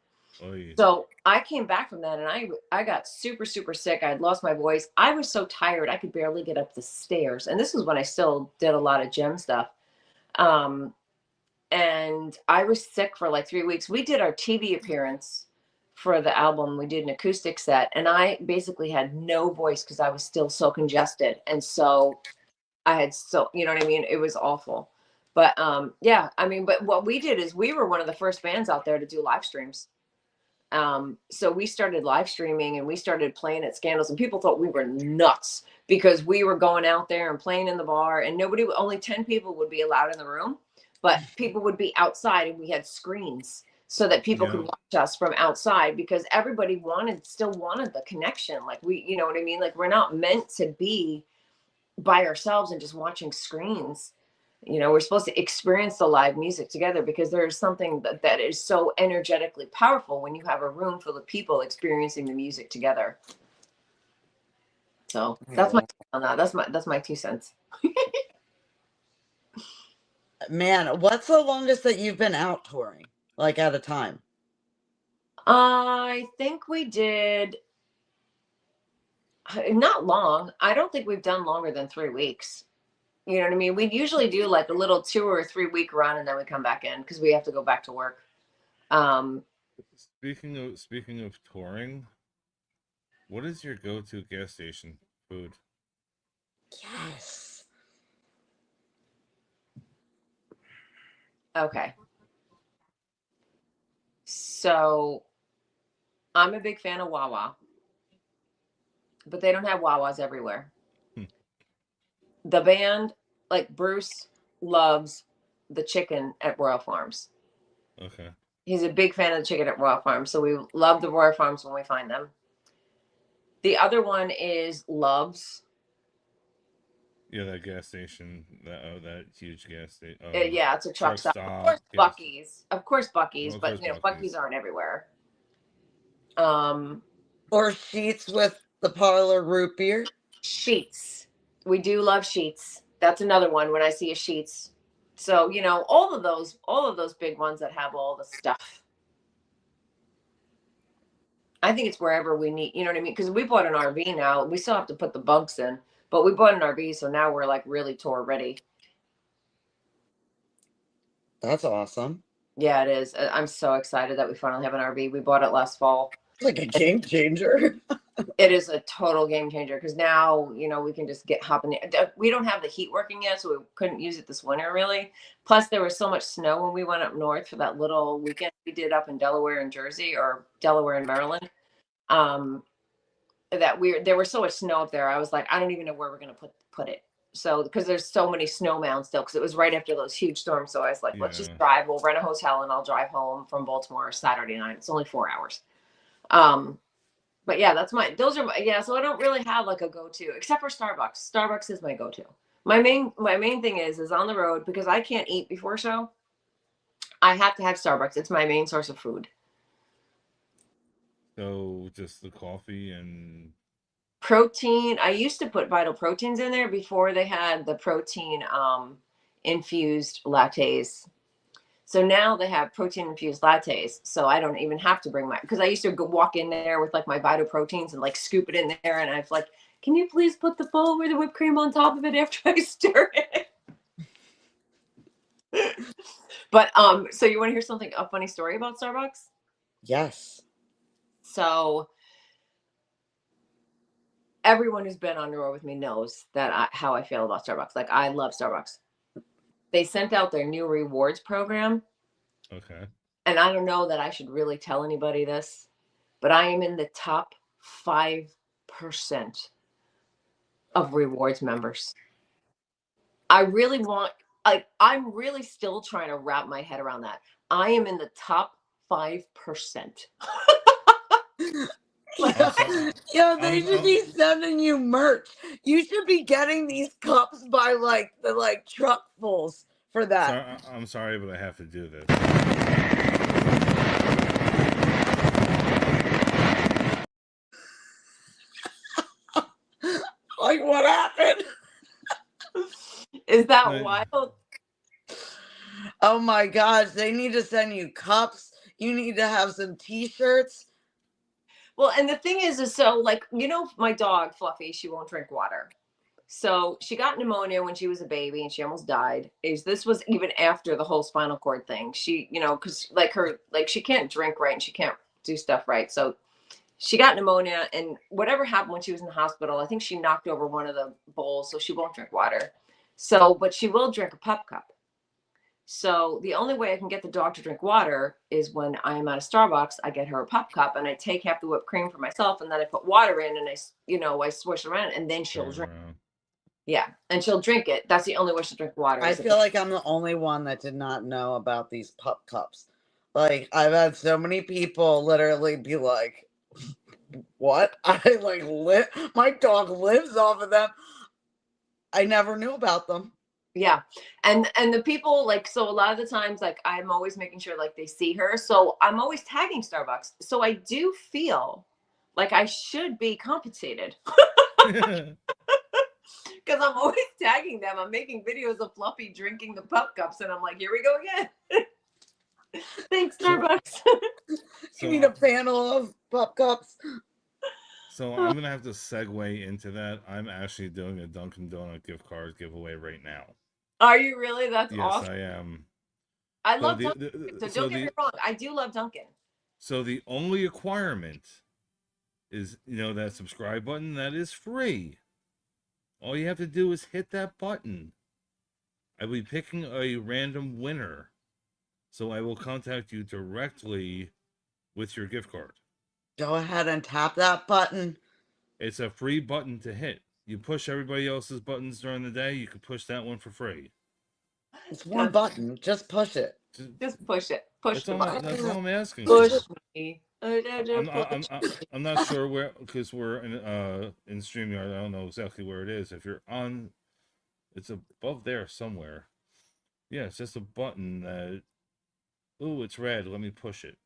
Oh, yeah. So I came back from that, and I got super, super sick. I had lost my voice. I was so tired, I could barely get up the stairs. And this was when I still did a lot of gym stuff. And I was sick for like 3 weeks. We did our TV appearance for the album. We did an acoustic set, and I basically had no voice because I was still so congested. And so I had you know what I mean? It was awful. But yeah, I mean, but what we did is we were one of the first bands out there to do live streams. So we started live streaming, and we started playing at Scandals, and people thought we were nuts because we were going out there and playing in the bar, and only 10 people would be allowed in the room, but people would be outside, and we had screens so that people could watch us from outside, because everybody still wanted the connection. Like you know what I mean? Like we're not meant to be by ourselves and just watching screens. We're supposed to experience the live music together, because there's something that is so energetically powerful when you have a room full of people experiencing the music together. So that's my on that. That's my 2 cents. Man, what's the longest that you've been out touring, like at a time? I think we did not long. I don't think we've done longer than 3 weeks. You know what I mean? We usually do like a little 2 or 3 week run, and then we come back in because we have to go back to work. Speaking of touring, what is your go-to gas station food? Yes. Okay. So I'm a big fan of Wawa, but they don't have Wawas everywhere. The band, like Bruce, loves the chicken at Royal Farms. Okay. He's a big fan of the chicken at Royal Farms. So we love the Royal Farms when we find them. The other one is Love's. Yeah, that gas station, that huge gas station. Yeah, it's a truck stop. Of course, Buc-ee's. Of course, Buc-ee's, but Buc-ee's aren't everywhere. Or Sheetz with the parlor root beer. Sheetz. We do love Sheetz. That's another one when I see a Sheetz. So, all of those big ones that have all the stuff. I think it's wherever we need, you know what I mean? Because we bought an RV now. We still have to put the bunks in, but we bought an RV, so now we're like really tour ready. That's awesome. Yeah, it is. I'm so excited that we finally have an RV. We bought it last fall. It's like a game changer. It is a total game changer because now, you know, we can just hop in there. We don't have the heat working yet, so we couldn't use it this winter really. Plus, there was so much snow when we went up north for that little weekend we did up in Delaware and Jersey, or Delaware and Maryland. That there was so much snow up there. I was like, I don't even know where we're gonna put it. So because there's so many snow mounds still, because it was right after those huge storms. So I was like, let's just drive. We'll rent a hotel and I'll drive home from Baltimore Saturday night. It's only 4 hours. But yeah, those are my, so I don't really have like a go-to except for Starbucks. Starbucks is my go-to. My main thing is on the road, because I can't eat before show. I have to have Starbucks. It's my main source of food. So just the coffee and Protein. I used to put Vital Proteins in there before they had the protein infused lattes. So now they have protein infused lattes. So I don't even have to bring because I used to walk in there with like my Vital Proteins and like scoop it in there. And I've like, can you please put the bowl with the whipped cream on top of it after I stir it? But so you want to hear a funny story about Starbucks? Yes. So everyone who's been on the road with me knows that how I feel about Starbucks. Like, I love Starbucks. They sent out their new rewards program. Okay. And I don't know that I should really tell anybody this, but I am in the top 5% of rewards members. I'm really still trying to wrap my head around that. I am in the top 5%. Yo, they should be sending you merch. You should be getting these cups by like the truckfuls for that. I'm sorry, but I have to do this. Like, what happened? Is that wild? Oh my gosh, they need to send you cups. You need to have some t-shirts. Well, and the thing is so, like, you know, my dog Fluffy, she won't drink water. So she got pneumonia when she was a baby and she almost died. This was even after the whole spinal cord thing. She, you know, because she can't drink right and she can't do stuff right. So she got pneumonia, and whatever happened when she was in the hospital, I think she knocked over one of the bowls, so she won't drink water. So, but she will drink a pup cup. So the only way I can get the dog to drink water is when I am at a Starbucks. I get her a pup cup and I take half the whipped cream for myself, and then I put water in and I swish around, and then she'll drink. Yeah, and she'll drink it. That's the only way she'll drink water. I feel like I'm the only one that did not know about these pup cups. Like, I've had so many people literally be like, what? My dog lives off of them. I never knew about them. Yeah. And the people, like, so a lot of the times, like, I'm always making sure like they see her. So I'm always tagging Starbucks. So I do feel like I should be compensated. Because I'm always tagging them. I'm making videos of Fluffy drinking the pup cups, and I'm like, here we go again. Thanks, Starbucks. You need a panel of pup cups. So I'm gonna have to segue into that. I'm actually doing a Dunkin' Donut gift card giveaway right now. Are you really? That's Yes, awesome. I am. I love Dunkin'. So don't get me wrong. I do love Dunkin'. So the only requirement is, that subscribe button. That is free. All you have to do is hit that button. I will be picking a random winner. So I will contact you directly with your gift card. Go ahead and tap that button. It's a free button to hit. You push everybody else's buttons during the day, you can push that one for free. It's one button. Just push it. Just push it. Push the button. That's all I'm asking. Push me. I'm not sure where, because we're in StreamYard. I don't know exactly where it is. If you're on, it's above there somewhere. Yeah, it's just a button that. Ooh, it's red. Let me push it.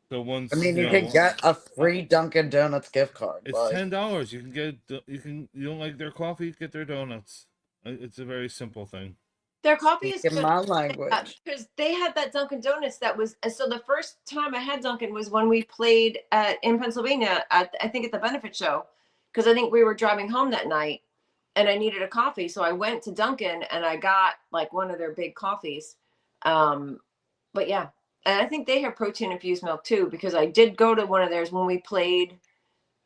So once you can get a free Dunkin' Donuts gift card. It's $10. You can get you don't like their coffee, get their donuts. It's a very simple thing. Their coffee is in my language. Because they had that Dunkin' Donuts that was, so the first time I had Dunkin' was when we played in Pennsylvania I think at the benefit show, because I think we were driving home that night and I needed a coffee, so I went to Dunkin' and I got like one of their big coffees. But yeah, and I think they have protein infused milk too, because I did go to one of theirs when we played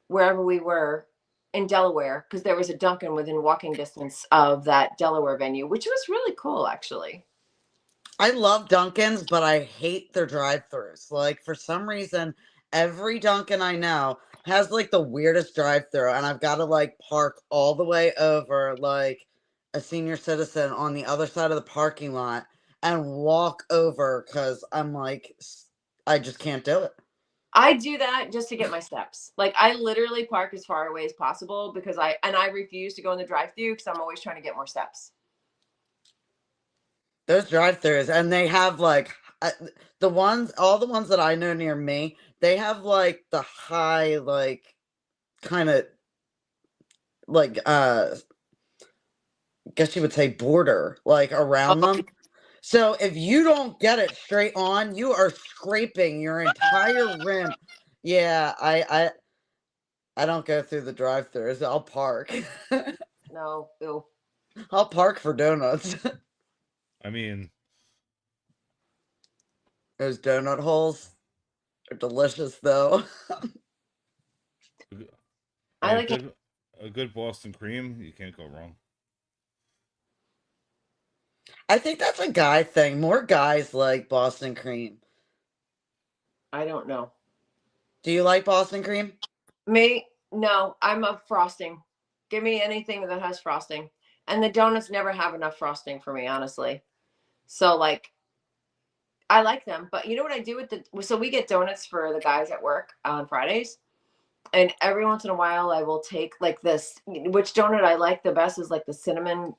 wherever we were in Delaware, because there was a Dunkin' within walking distance of that Delaware venue, which was really cool, actually. I love Dunkin's, but I hate their drive-throughs. Like, for some reason, every Dunkin' I know has like the weirdest drive-through, and I've got to like park all the way over like a senior citizen on the other side of the parking lot and walk over because I'm like, I just can't do it. I do that just to get my steps. Like, I literally park as far away as possible because I refuse to go in the drive-through because I'm always trying to get more steps. Those drive-throughs, and they have like all the ones that I know near me, they have like the high, like kind of like guess you would say border like around Oh, them. So if you don't get it straight on, you are scraping your entire rim. Yeah, I don't go through the drive-throughs. I'll park. no, ew. I'll park for donuts. I mean, Those donut holes are delicious, though. I like a good Boston cream, you can't go wrong. I think that's a guy thing. More guys like Boston cream. I don't know. Do you like Boston cream? Me? No, I'm a frosting. Give me anything that has frosting. And the donuts never have enough frosting for me, honestly. So, like, I like them, but you know what I do with so we get donuts for the guys at work on Fridays. And every once in a while I will take like this, which donut I like the best is like the cinnamon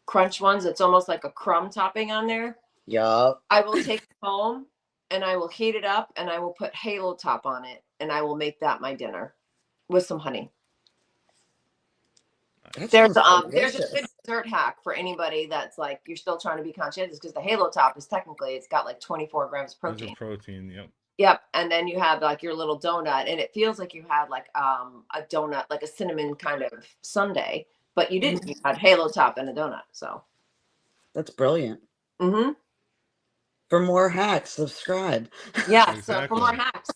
crunch ones. It's almost like a crumb topping on there. Yup. I will take it home and I will heat it up and I will put Halo Top on it and I will make that my dinner with some honey. There's a good dessert hack for anybody that's like you're still trying to be conscientious because the Halo Top is technically it's got like 24 grams of protein. Protein, yep. Yep, and then you have like your little donut, and it feels like you had like a donut, like a cinnamon kind of sundae, but you didn't. You had Halo Top and a donut, so that's brilliant. Mm-hmm. For more hacks, subscribe. Yeah, exactly. So for more hacks.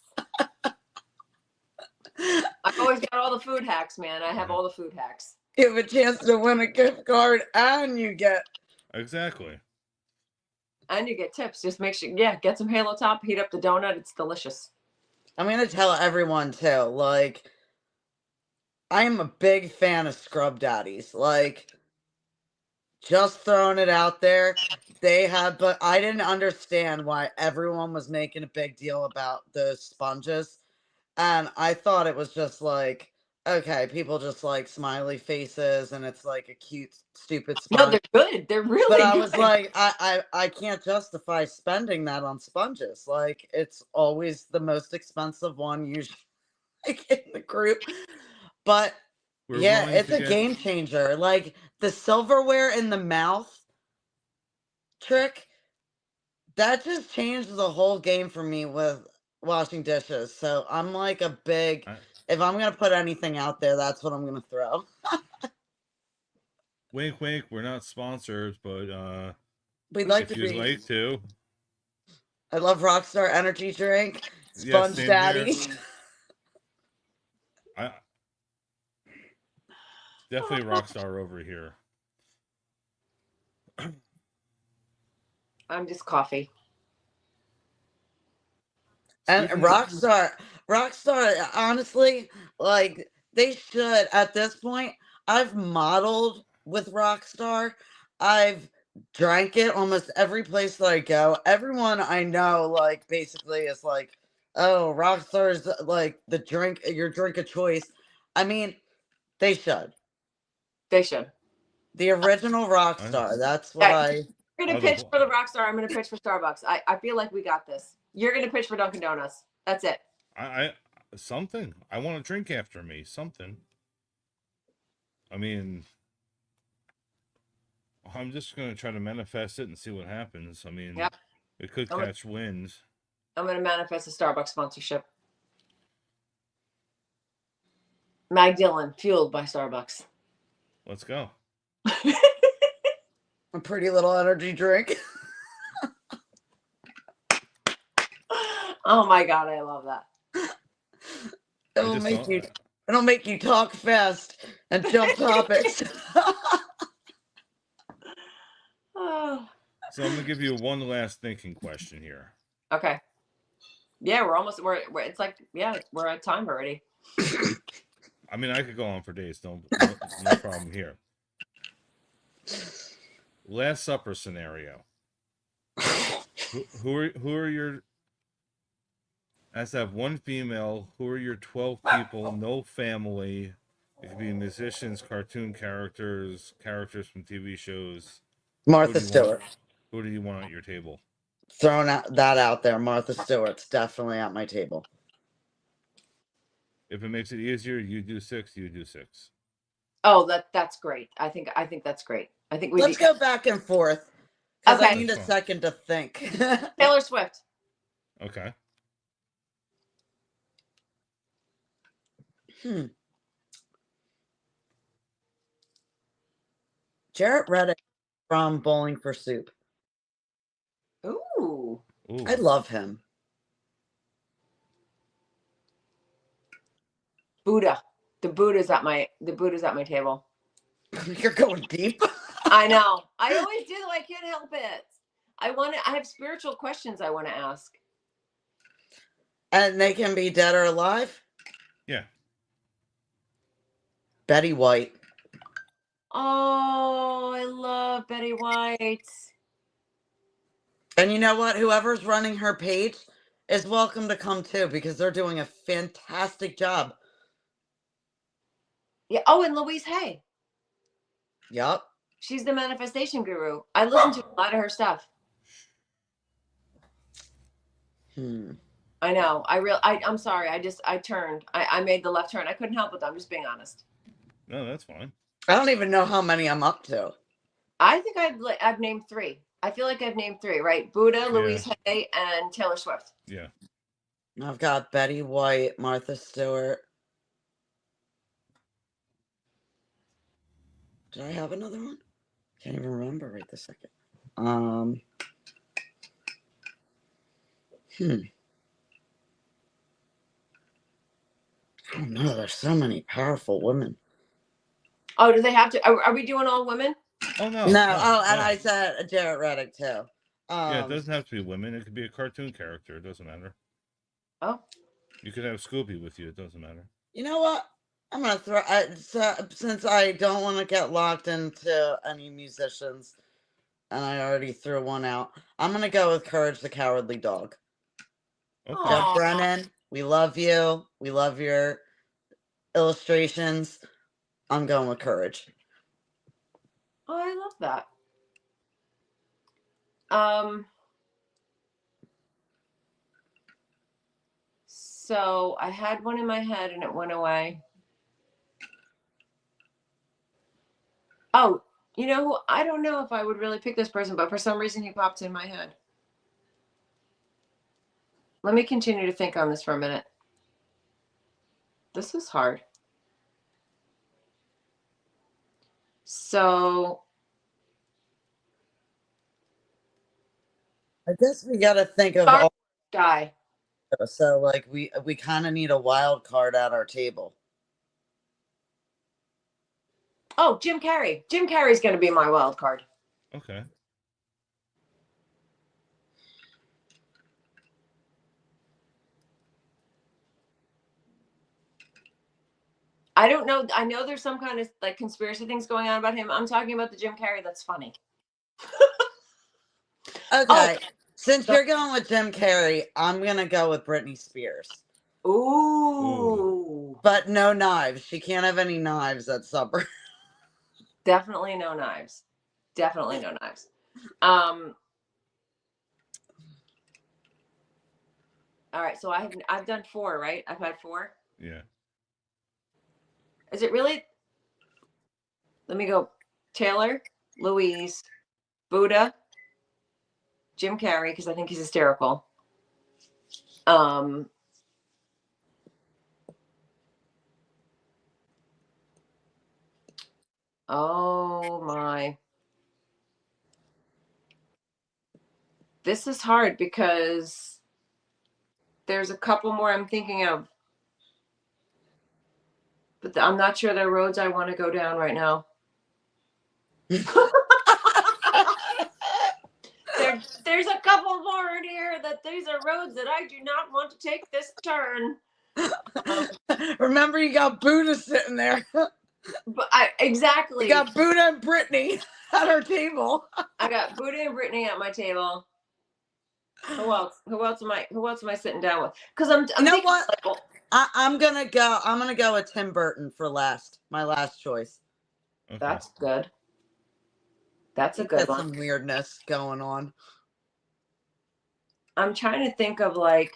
I've always got all the food hacks, man. I have all the food hacks. You have a chance to win a gift card, and you get exactly. And you get tips. Just make sure, get some Halo Top, heat up the donut. It's delicious. I'm gonna tell everyone too. Like, I am a big fan of Scrub Daddies. Like, just throwing it out there. They have, but I didn't understand why everyone was making a big deal about those sponges. And I thought it was just like, okay, people just like smiley faces and it's like a cute, stupid sponge. No, they're good. They're really but good. I was like, I can't justify spending that on sponges. Like, it's always the most expensive one usually in the group. But yeah, it's a game changer. Like the silverware in the mouth trick, that just changed the whole game for me with washing dishes. So I'm like a big, if I'm going to put anything out there, that's what I'm going to throw. Wink, wink. We're not sponsors, but we'd like if to you'd be. like to. I love Rockstar Energy Drink, Sponge Daddies. Definitely Rockstar over here. I'm just coffee. And Rockstar, honestly, like, they should, at this point, I've modeled with Rockstar. I've drank it almost every place that I go. Everyone I know, like, basically is like, oh, Rockstar's, like, your drink of choice. I mean, they should. They should. The original Rockstar, that's what You're going to pitch for the Rockstar. I'm going to pitch for Starbucks. I feel like we got this. You're going to pitch for Dunkin' Donuts. That's it. Something. I want to drink after me. Something. I mean, I'm just going to try to manifest it and see what happens. I mean, it could catch winds. I'm going to manifest a Starbucks sponsorship. Mag Dillon, fueled by Starbucks. Let's go. A pretty little energy drink. Oh my God, I love that. It'll make you It'll make you talk fast and jump topics. Oh, So I'm gonna give you one last thinking question here. okay. Yeah, we're it's like, yeah, we're at time already. I mean, I could go on for days. No problem here. Last Supper scenario. Who are your, has to have one female? Who are your 12 people? No family. It could be musicians, cartoon characters, characters from TV shows. Martha Stewart. Who do you want at your table? Throwing that out there. Martha Stewart's definitely at my table. If it makes it easier, you do 6. You do 6. Oh, that's great. I think that's great. I think Let's go back and forth because I Okay. need a second to think. Taylor Swift. Okay. Jarrett Reddick from Bowling for Soup. Ooh. Ooh. I love him. Buddha. The Buddha's at my table. You're going deep. I know. I always do. I can't help it. I have spiritual questions I want to ask. And they can be dead or alive. Yeah. Betty White. Oh, I love Betty White. And you know what? Whoever's running her page is welcome to come too because they're doing a fantastic job. Yeah. Oh, and Louise Hay. Yup. She's the manifestation guru. I listen to a lot of her stuff. I know. I'm sorry. I turned. I made the left turn. I couldn't help it. I'm just being honest. No, that's fine. I don't even know how many I'm up to. I think I've named 3. I feel like I've named 3, right? Buddha, Louise Hay, and Taylor Swift. Yeah. I've got Betty White, Martha Stewart. Did I have another one? Can't even remember right this second. Oh no, there's so many powerful women. Oh, do they have to? Are we doing all women? Oh no. No. And I said Jarrett Reddick too. Yeah, it doesn't have to be women. It could be a cartoon character. It doesn't matter. Oh. You could have Scooby with you. It doesn't matter. You know what? I'm gonna throw since I don't want to get locked into any musicians, and I already threw one out. I'm gonna go with Courage the Cowardly Dog. Okay. Jeff Brennan, we love you. We love your illustrations. I'm going with Courage. Oh, I love that. So I had one in my head and it went away. Oh, you know who? I don't know if I would really pick this person, but for some reason he popped in my head. Let me continue to think on this for a minute. This is hard. So I guess we got to think of all. guy. So like we kind of need a wild card at our table. Oh, Jim Carrey. Jim Carrey's going to be my wild card. Okay. I don't know. I know there's some kind of like conspiracy things going on about him. I'm talking about the Jim Carrey that's funny. Okay. Since you're going with Jim Carrey, I'm going to go with Britney Spears. Ooh. But no knives. She can't have any knives at supper. Definitely no knives. Definitely no knives. All right, so I've done 4, right? I've had 4. Yeah. Is it really? Let me go. Taylor, Louise, Buddha, Jim Carrey, because I think he's hysterical. Oh my. This is hard because there's a couple more I'm thinking of. but I'm not sure they're roads I want to go down right now. There's a couple more in here that these are roads that I do not want to take this turn. Remember, you got Buddha sitting there. But exactly. You got Buddha and Brittany at our table. I got Buddha and Brittany at my table. Who else? Who else am I sitting down with? Because I'm You know thinking, what? like, well, I'm gonna go with Tim Burton for last. My last choice. Okay. that's good. That's a He's good got one. some weirdness going on. I'm trying to think of like.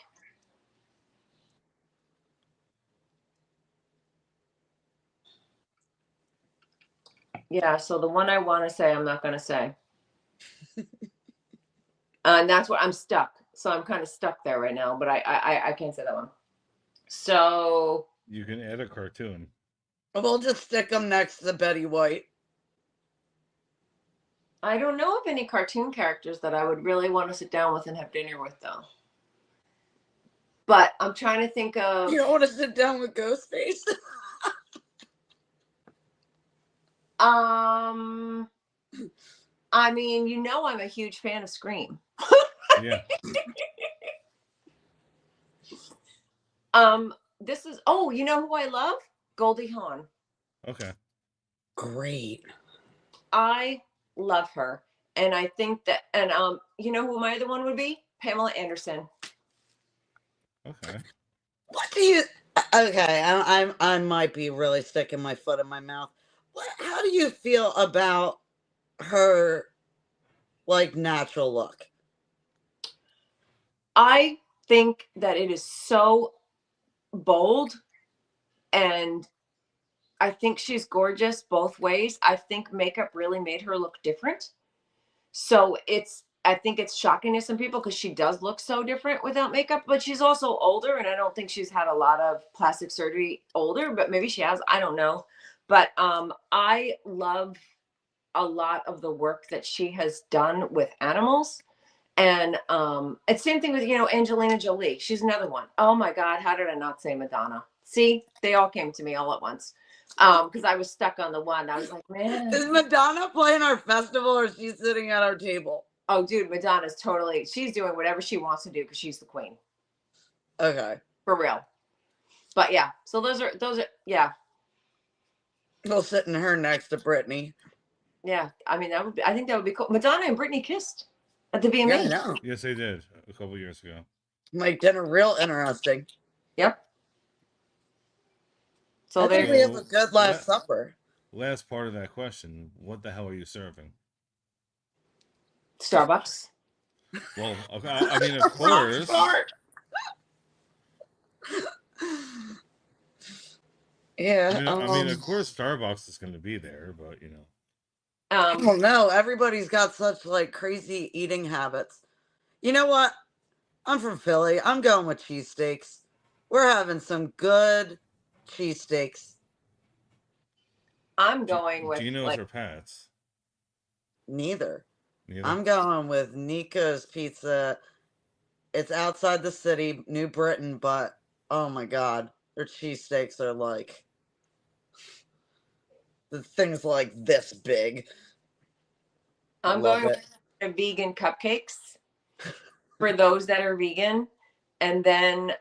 Yeah, so the one I want to say, I'm not going to say. And that's what I'm stuck. So I'm kind of stuck there right now, but I can't say that one. So You can add a cartoon. We'll just stick them next to Betty White. I don't know of any cartoon characters that I would really want to sit down with and have dinner with, though. But I'm trying to think of. You don't want to sit down with Ghostface? I mean, you know, I'm a huge fan of Scream. Yeah. This is. Oh, you know who I love? Goldie Hawn. Okay. Great. I love her, and I think that, and you know who my other one would be? Pamela Anderson. Okay. What do you? Okay, I might be really sticking my foot in my mouth. How do you feel about her, like, natural look? I think that it is so bold, and I think she's gorgeous both ways. I think makeup really made her look different. So I think it's shocking to some people because she does look so different without makeup, but she's also older, and I don't think she's had a lot of plastic surgery older, but maybe she has. I don't know. But I love a lot of the work that she has done with animals. And it's same thing with, you know, Angelina Jolie. She's another one. Oh my God, how did I not say Madonna? See, they all came to me all at once. Because I was stuck on the one. I was like, man. Is Madonna playing our festival, or is she sitting at our table? Oh, dude, Madonna's totally, she's doing whatever she wants to do because she's the queen. Okay. For real. But yeah, so those are, yeah. We'll sit in her next to Brittany. Yeah, I mean, I think that would be cool. Madonna and Britney kissed at the VMA. Yeah, I know. Yes, they did a couple years ago. Make dinner real interesting. Yep. So I think we have a good last supper. Last part of that question: what the hell are you serving? Starbucks. Well, okay, I mean, of course. Yeah. I mean, of course, Starbucks is going to be there, but you know. I don't know. Everybody's got such like crazy eating habits. You know what? I'm from Philly. I'm going with cheesesteaks. We're having some good cheesesteaks. I'm going with Geno's or Pat's? Neither. Neither. I'm going with Nico's Pizza. It's outside the city, New Britain, but oh my God, their cheesesteaks are like the things like this big. I'm going with vegan cupcakes for those that are vegan, and then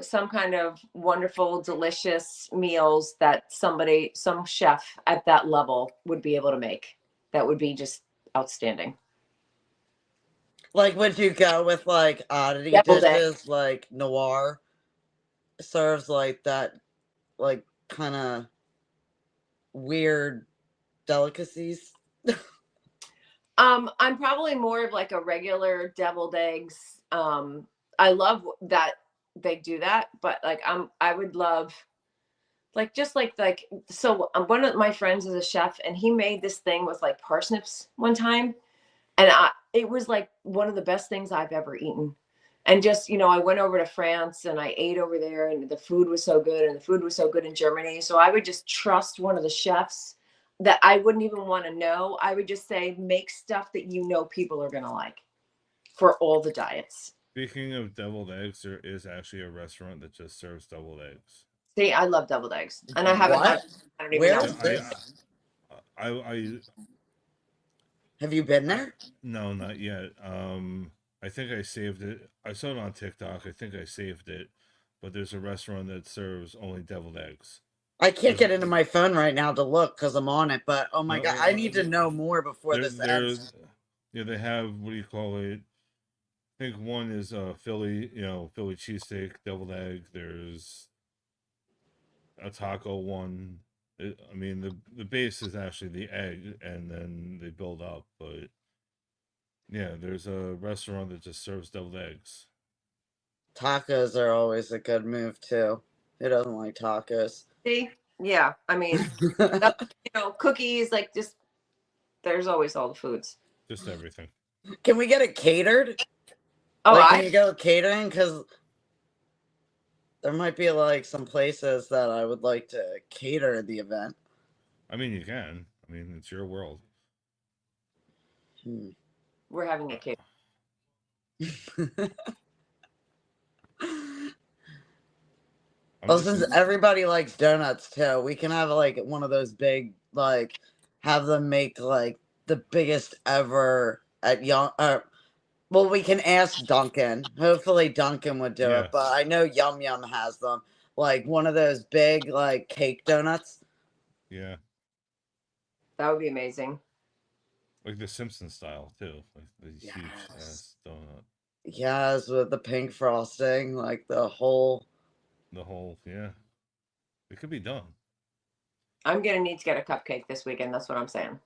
some kind of wonderful, delicious meals that some chef at that level would be able to make. That would be just outstanding. Like, would you go with like oddity Deviled dishes, like Noir serves like that, like kind of weird delicacies? I'm probably more of like a regular deviled eggs. I love that they do that, but like I would love like just like so one of my friends is a chef, and he made this thing with like parsnips one time, and it was like one of the best things I've ever eaten. And just, you know, I went over to France and I ate over there, and the food was so good, and the food was so good in Germany. So I would just trust one of the chefs that I wouldn't even want to know. I would just say, make stuff that you know people are going to like for all the diets. Speaking of deviled eggs, there is actually a restaurant that just serves deviled eggs. See, I love deviled eggs, and I haven't What? had. I don't even Where know. is Yeah, this? I Have you been there? no, not yet. I think I saved it. I saw it on TikTok. I think I saved it, but there's a restaurant that serves only deviled eggs. I can't get into my phone right now to look because I'm on it, but oh my No, god, I need to know more before this they're ends. yeah, they have, what do you call it? I think one is Philly, Philly cheesesteak, deviled egg. There's a taco one. I mean, the base is actually the egg, and then they build up. But yeah, there's a restaurant that just serves deviled eggs. Tacos are always a good move too. Who doesn't like tacos? See, yeah. I mean, cookies, like just there's always all the foods. Just everything. Can we get it catered? Oh, Like, can you go catering? Because there might be like some places that I would like to cater the event. I mean, you can. I mean, it's your world. we're having a cake. Well, since everybody likes donuts too, we can have like one of those big, like, have them make like the biggest ever at Young. Well, we can ask Duncan. Hopefully, Duncan would do Yeah. it, but I know Yum Yum has them. Like one of those big, like, cake donuts. Yeah. That would be amazing. Like the Simpson style too, like the huge Yes. ass donut. Yes, with the pink frosting, like the whole. Yeah. It could be done. I'm gonna need to get a cupcake this weekend. That's what I'm saying.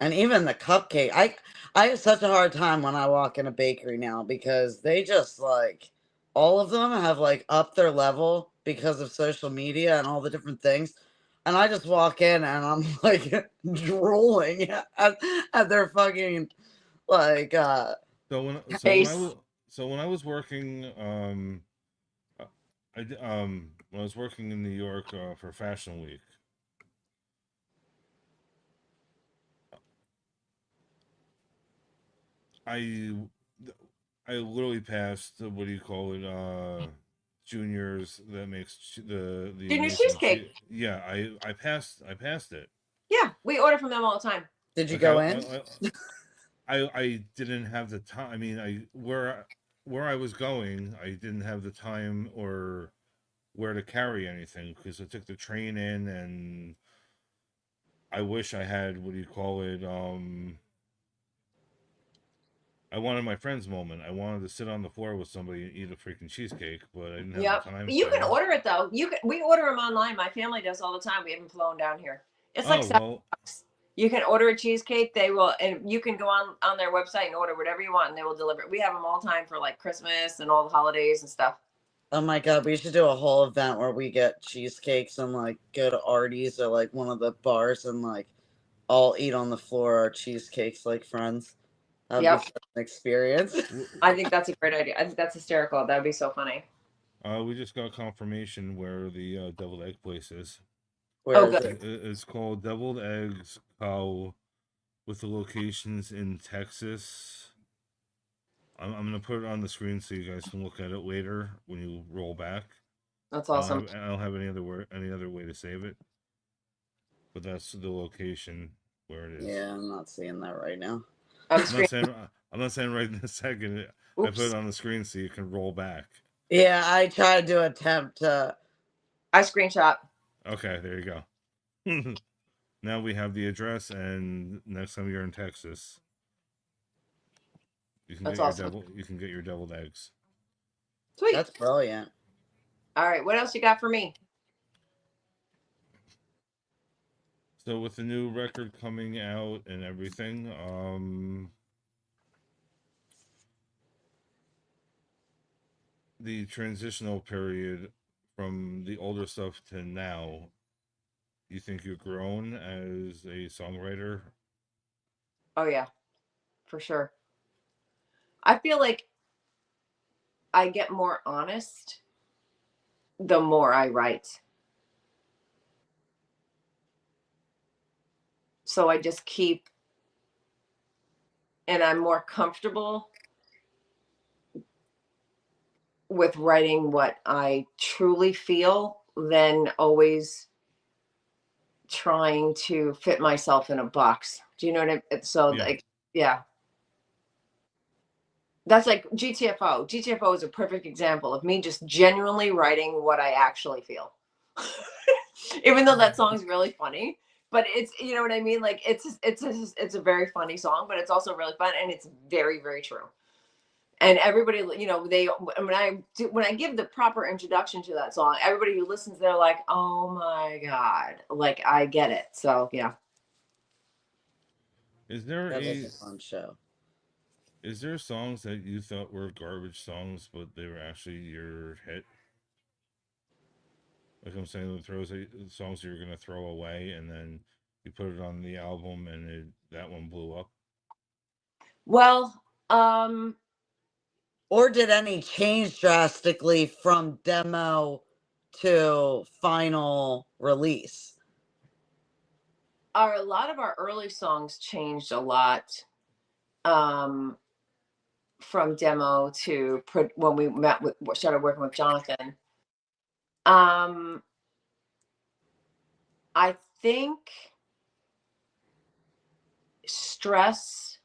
And even the cupcake, I have such a hard time when I walk in a bakery now because they just like all of them have like upped their level because of social media and all the different things. And I just walk in and I'm like drooling at their fucking like So when Face. I was working when I was working in New York for Fashion Week, I I literally passed what do you call it? Juniors that makes the Junior amazing cheesecake. Yeah, I passed it. Yeah, we order from them all the time. did you Like go in? I didn't have the time. I mean, where I was going, I didn't have the time or where to carry anything because I took the train in, and I wish I had, what do you call it? I wanted my friend's moment. I wanted to sit on the floor with somebody and eat a freaking cheesecake, but I didn't have Yep. the time. You can to. order it though. We order them online. My family does all the time. We haven't flown down here. It's like Oh well, $7. You can order a cheesecake. They will, and you can go on their website and order whatever you want, and they will deliver it. We have them all the time for like Christmas and all the holidays and stuff. Oh my god, we should do a whole event where we get cheesecakes and like go to Artie's or like one of the bars and like all eat on the floor our cheesecakes like friends. That'd Yep. be such an experience. I think that's a great idea. I think that's hysterical. That would be so funny. we just got confirmation where the deviled egg place is. Where Oh, is good. it? It's called Deviled Eggs Cow, with the locations in Texas. I'm gonna put it on the screen so you guys can look at it later when you roll back. That's awesome. I don't have any other way to save it. But that's the location where it is. Yeah, I'm not seeing that right now. I'm not saying right in a second. Oops. I put it on the screen so you can roll back. Yeah, I tried to attempt to. I screenshot. Okay, there you go. Now we have the address, and next time you're in Texas, you can That's get awesome. you can get your deviled eggs. Sweet. That's brilliant. All right. What else you got for me? So with the new record coming out and everything, the transitional period from the older stuff to now, you think you've grown as a songwriter? Oh yeah, for sure. I feel like I get more honest the more I write. So I just keep, and I'm more comfortable with writing what I truly feel than always trying to fit myself in a box. Do you know what I mean? So Yeah. like, yeah. That's like GTFO. GTFO is a perfect example of me just genuinely writing what I actually feel. Even though that song's really funny, but it's, you know what I mean? Like it's a very funny song, but it's also really fun and it's very, very true. And everybody, you know, when I give the proper introduction to that song, everybody who listens, they're like, "Oh my God, like I get it." So yeah. Is there That is a fun show. is there songs that you thought were garbage songs, but they were actually your hit? Like I'm saying, songs you're gonna throw away, and then you put it on the album, and that one blew up. Well, Or did any change drastically from demo to final release? a lot of our early songs changed a lot. Um, from demo to when we started working with Jonathan. I think Stress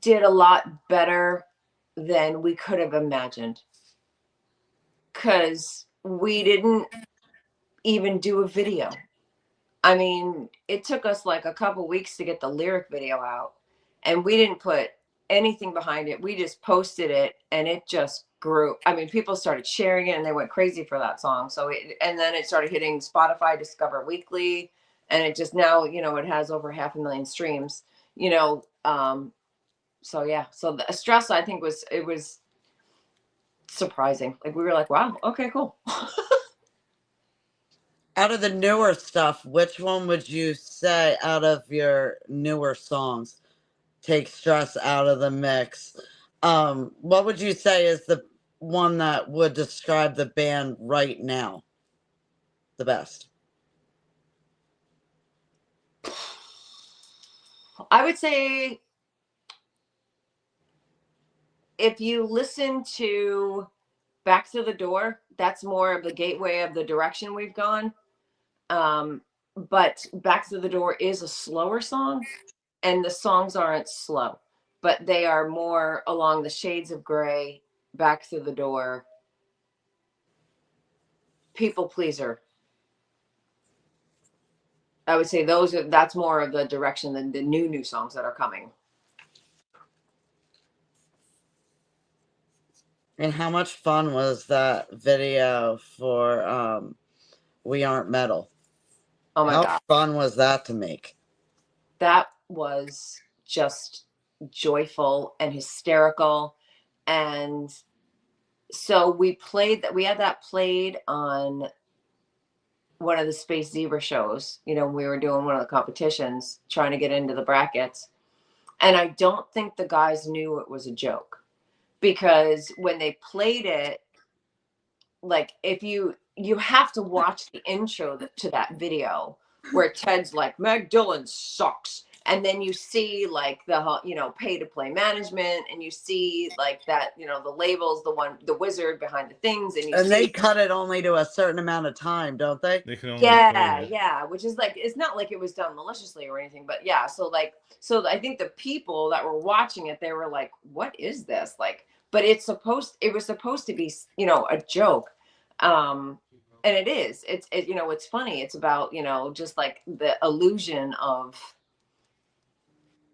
did a lot better than we could have imagined because we didn't even do a video. I mean, it took us like a couple weeks to get the lyric video out, and we didn't put anything behind it. We just posted it, and it just grew. I mean, people started sharing it, and they went crazy for that song. And then it started hitting Spotify Discover Weekly, and it just now, you know, it has over 500,000 streams. You know, so yeah. So the Stress, I think, was surprising. Like we were like, wow, okay, cool. Out of the newer stuff, which one would you say out of your newer songs take Stress out of the mix? What would you say is the one that would describe the band right now the best? I would say if you listen to Back to the Door, that's more of the gateway of the direction we've gone. But Back to the Door is a slower song, and the songs aren't slow, but they are more along the shades of gray, Back to the Door, People Pleaser. I would say that's more of the direction than the new songs that are coming. And how much fun was that video for We Aren't Metal? Oh my How God. fun was that to make? That was just joyful and hysterical. And so we had that played on one of the Space Zebra shows, you know, we were doing one of the competitions trying to get into the brackets. And I don't think the guys knew it was a joke because when they played it, like if you have to watch the intro to that video where Ted's like, Meg Dillon sucks. And then you see like the, you know, pay to play management, and you see like that, you know, the labels, the wizard behind the things. And they cut it only to a certain amount of time, don't they? They can only play it. Yeah. Which is like, it's not like it was done maliciously or anything, but yeah. So I think the people that were watching it, they were like, what is this? Like, but it was supposed to be, you know, a joke. And it is, you know, it's funny. It's about, you know, just like the illusion of,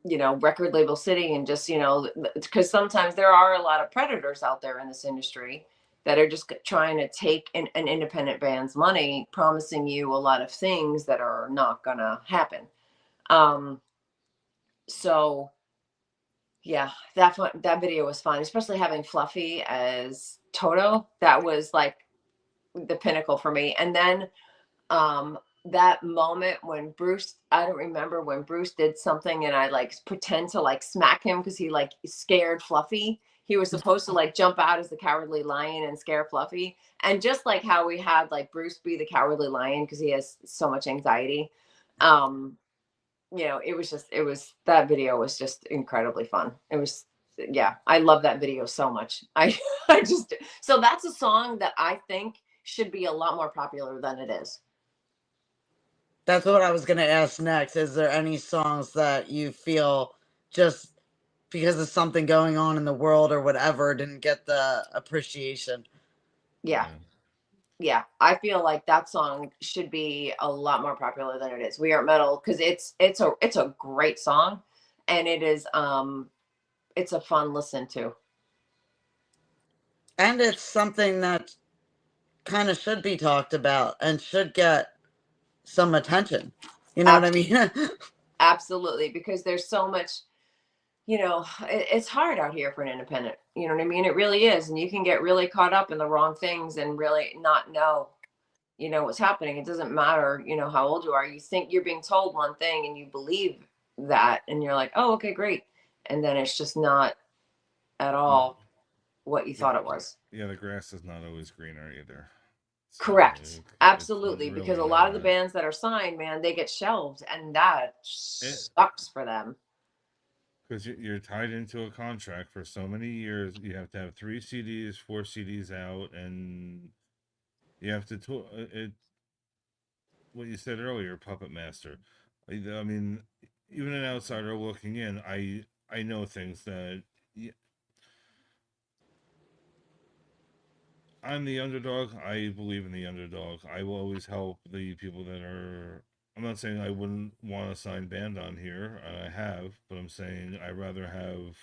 you know, record label city, and just, you know, because sometimes there are a lot of predators out there in this industry that are just trying to take an independent band's money, promising you a lot of things that are not gonna happen. So yeah, that video was fun, especially having Fluffy as Toto. That was like the pinnacle for me. And then that moment when I don't remember when Bruce did something and I like pretend to like smack him because he like scared Fluffy. He was supposed to like jump out as the Cowardly Lion and scare Fluffy. And just like how we had like Bruce be the Cowardly Lion because he has so much anxiety. You know, that video was just incredibly fun. It was yeah, I love that video so much. So that's a song that I think should be a lot more popular than it is. That's what I was going to ask next. Is there any songs that you feel just because of something going on in the world or whatever didn't get the appreciation? Yeah. Yeah, I feel like that song should be a lot more popular than it is. We Are Metal, because it's a great song, and it's a fun listen to. And it's something that kind of should be talked about and should get some attention. You know what I mean? Absolutely, because there's so much, it's hard out here for an independent. You know what I mean? It really is, and you can get really caught up in the wrong things and really not know, what's happening. It doesn't matter, how old you are. You think you're being told one thing and you believe that, and you're like, oh, okay, great, and then it's just not at all what you thought it was. Yeah, the grass is not always greener either. So Correct. Absolutely. really Because a lot of the bands that are signed, man, they get shelved, and that sucks for them. Because you're tied into a contract for so many years. You have to have 3 CDs, 4 CDs out, and you have to what you said earlier, puppet master. I mean, even an outsider looking in, I know things that I'm the underdog. I believe in the underdog. I will always help the people that are. I'm not saying I wouldn't want a signed band on here. I have, but I'm saying I'd rather have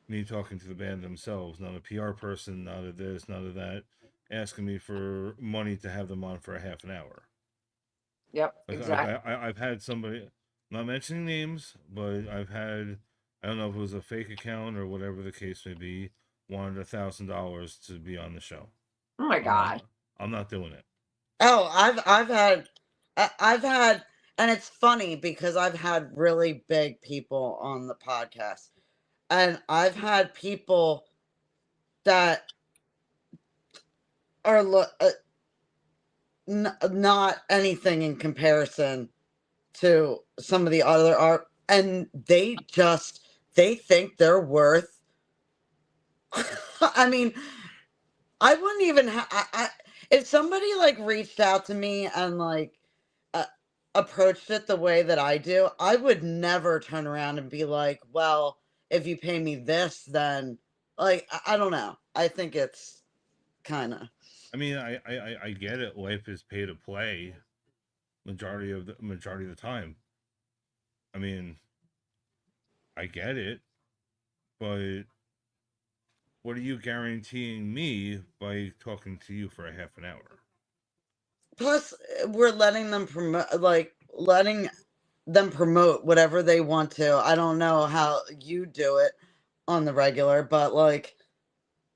me talking to the band themselves, not a PR person, not a this, not a that, asking me for money to have them on for a half an hour. Yep, Like exactly. I've had somebody, not mentioning names, but I've had, I don't know if it was a fake account or whatever the case may be, wanted $1,000 to be on the show. Oh my God. I'm not doing it. Oh, I've had, and it's funny because I've had really big people on the podcast, and I've had people that are not anything in comparison to some of the other art, and they think they're worth. I mean, I wouldn't even if somebody like reached out to me and like approached it the way that I do, I would never turn around and be like, well, if you pay me this, then like I don't know. I think it's kind of. I mean, I get it. Life is pay to play, majority of the time. I mean, I get it, but what are you guaranteeing me by talking to you for a half an hour? Plus, we're letting them letting them promote whatever they want to. I don't know how you do it on the regular, but like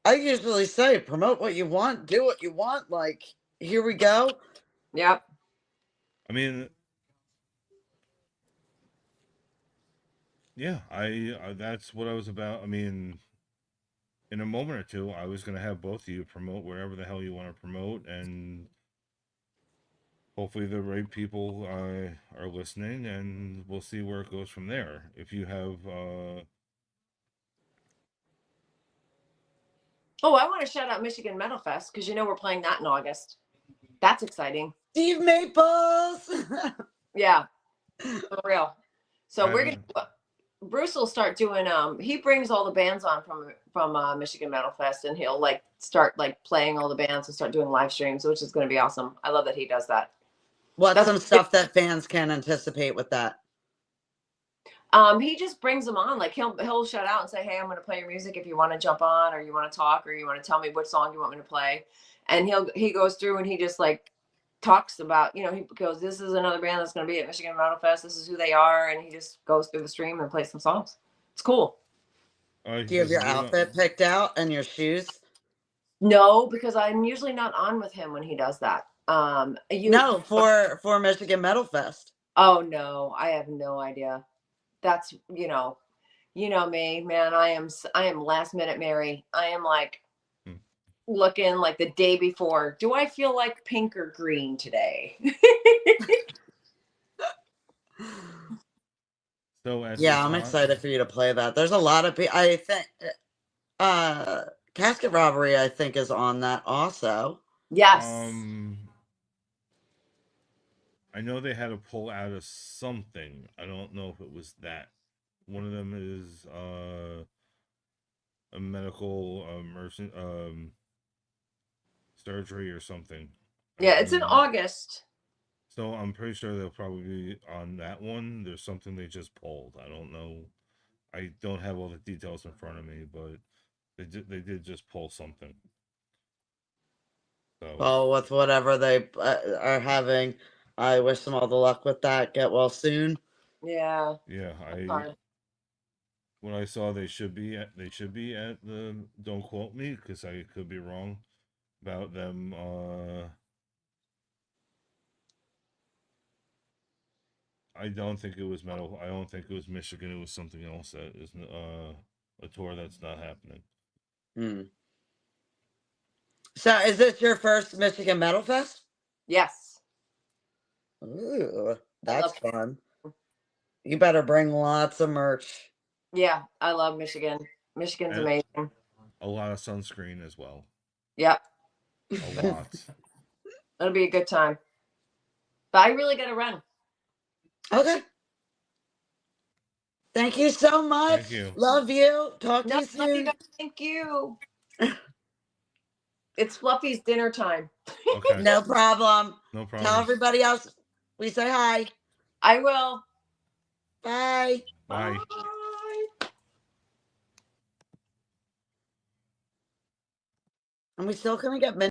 I usually say, promote what you want, do what you want. Like, here we go. Yep. I mean, yeah, I that's what I was about. I mean, in a moment or two, I was going to have both of you promote wherever the hell you want to promote, and hopefully the right people are listening, and we'll see where it goes from there. If you have, Oh, I want to shout out Michigan Metal Fest because we're playing that in August. That's exciting. Steve Maples. Yeah, for real. So we're gonna. Bruce will start doing. He brings all the bands on from Michigan Metal Fest, and he'll like start like playing all the bands and start doing live streams, which is going to be awesome. I love that he does that. What's some stuff that fans can anticipate with that? He just brings them on. Like he'll shout out and say, "Hey, I'm going to play your music if you want to jump on, or you want to talk, or you want to tell me what song you want me to play." And he goes through and he just like talks about, he goes, "This is another band that's going to be at Michigan Metal Fest. This is who they are," and he just goes through the stream and plays some songs. It's cool. Do you have your outfit picked out and your shoes? No, because I'm usually not on with him when he does that. No, for Michigan Metal Fest. Oh no, I have no idea. That's me, man. I am last minute Mary. I am like looking like the day before. Do I feel like pink or green today? So as Yeah, it's I'm on, excited for you to play that. There's a lot of people. I think Casket Robbery, I think, is on that also. Yes. I know they had to pull out of something. I don't know if it was that. One of them is a medical surgery or something. Yeah, it's in August. So I'm pretty sure they'll probably be on that one. There's something they just pulled. I don't know. I don't have all the details in front of me, but they did just pull something. So Well, with whatever they are having, I wish them all the luck with that. Get well soon. Yeah. yeah, Fine. when I saw they should be at the, don't quote me because I could be wrong about them. I don't think it was metal. I don't think it was Michigan. It was something else that is a tour that's not happening. Hmm. So, is this your first Michigan Metal Fest? Yes. Ooh, I that's love- fun. You better bring lots of merch. Yeah, I love Michigan. Michigan's And amazing. a lot of sunscreen as well. Yep. A lot. It'll be a good time. But I really got to run. Okay. Thank you so much. Thank you. Love you. Talk to No, you love you soon. guys. Thank you. It's Fluffy's dinner time. Okay. No problem. No Tell problem. everybody else we say hi. I will. Bye. Bye. Bye. And we still gonna get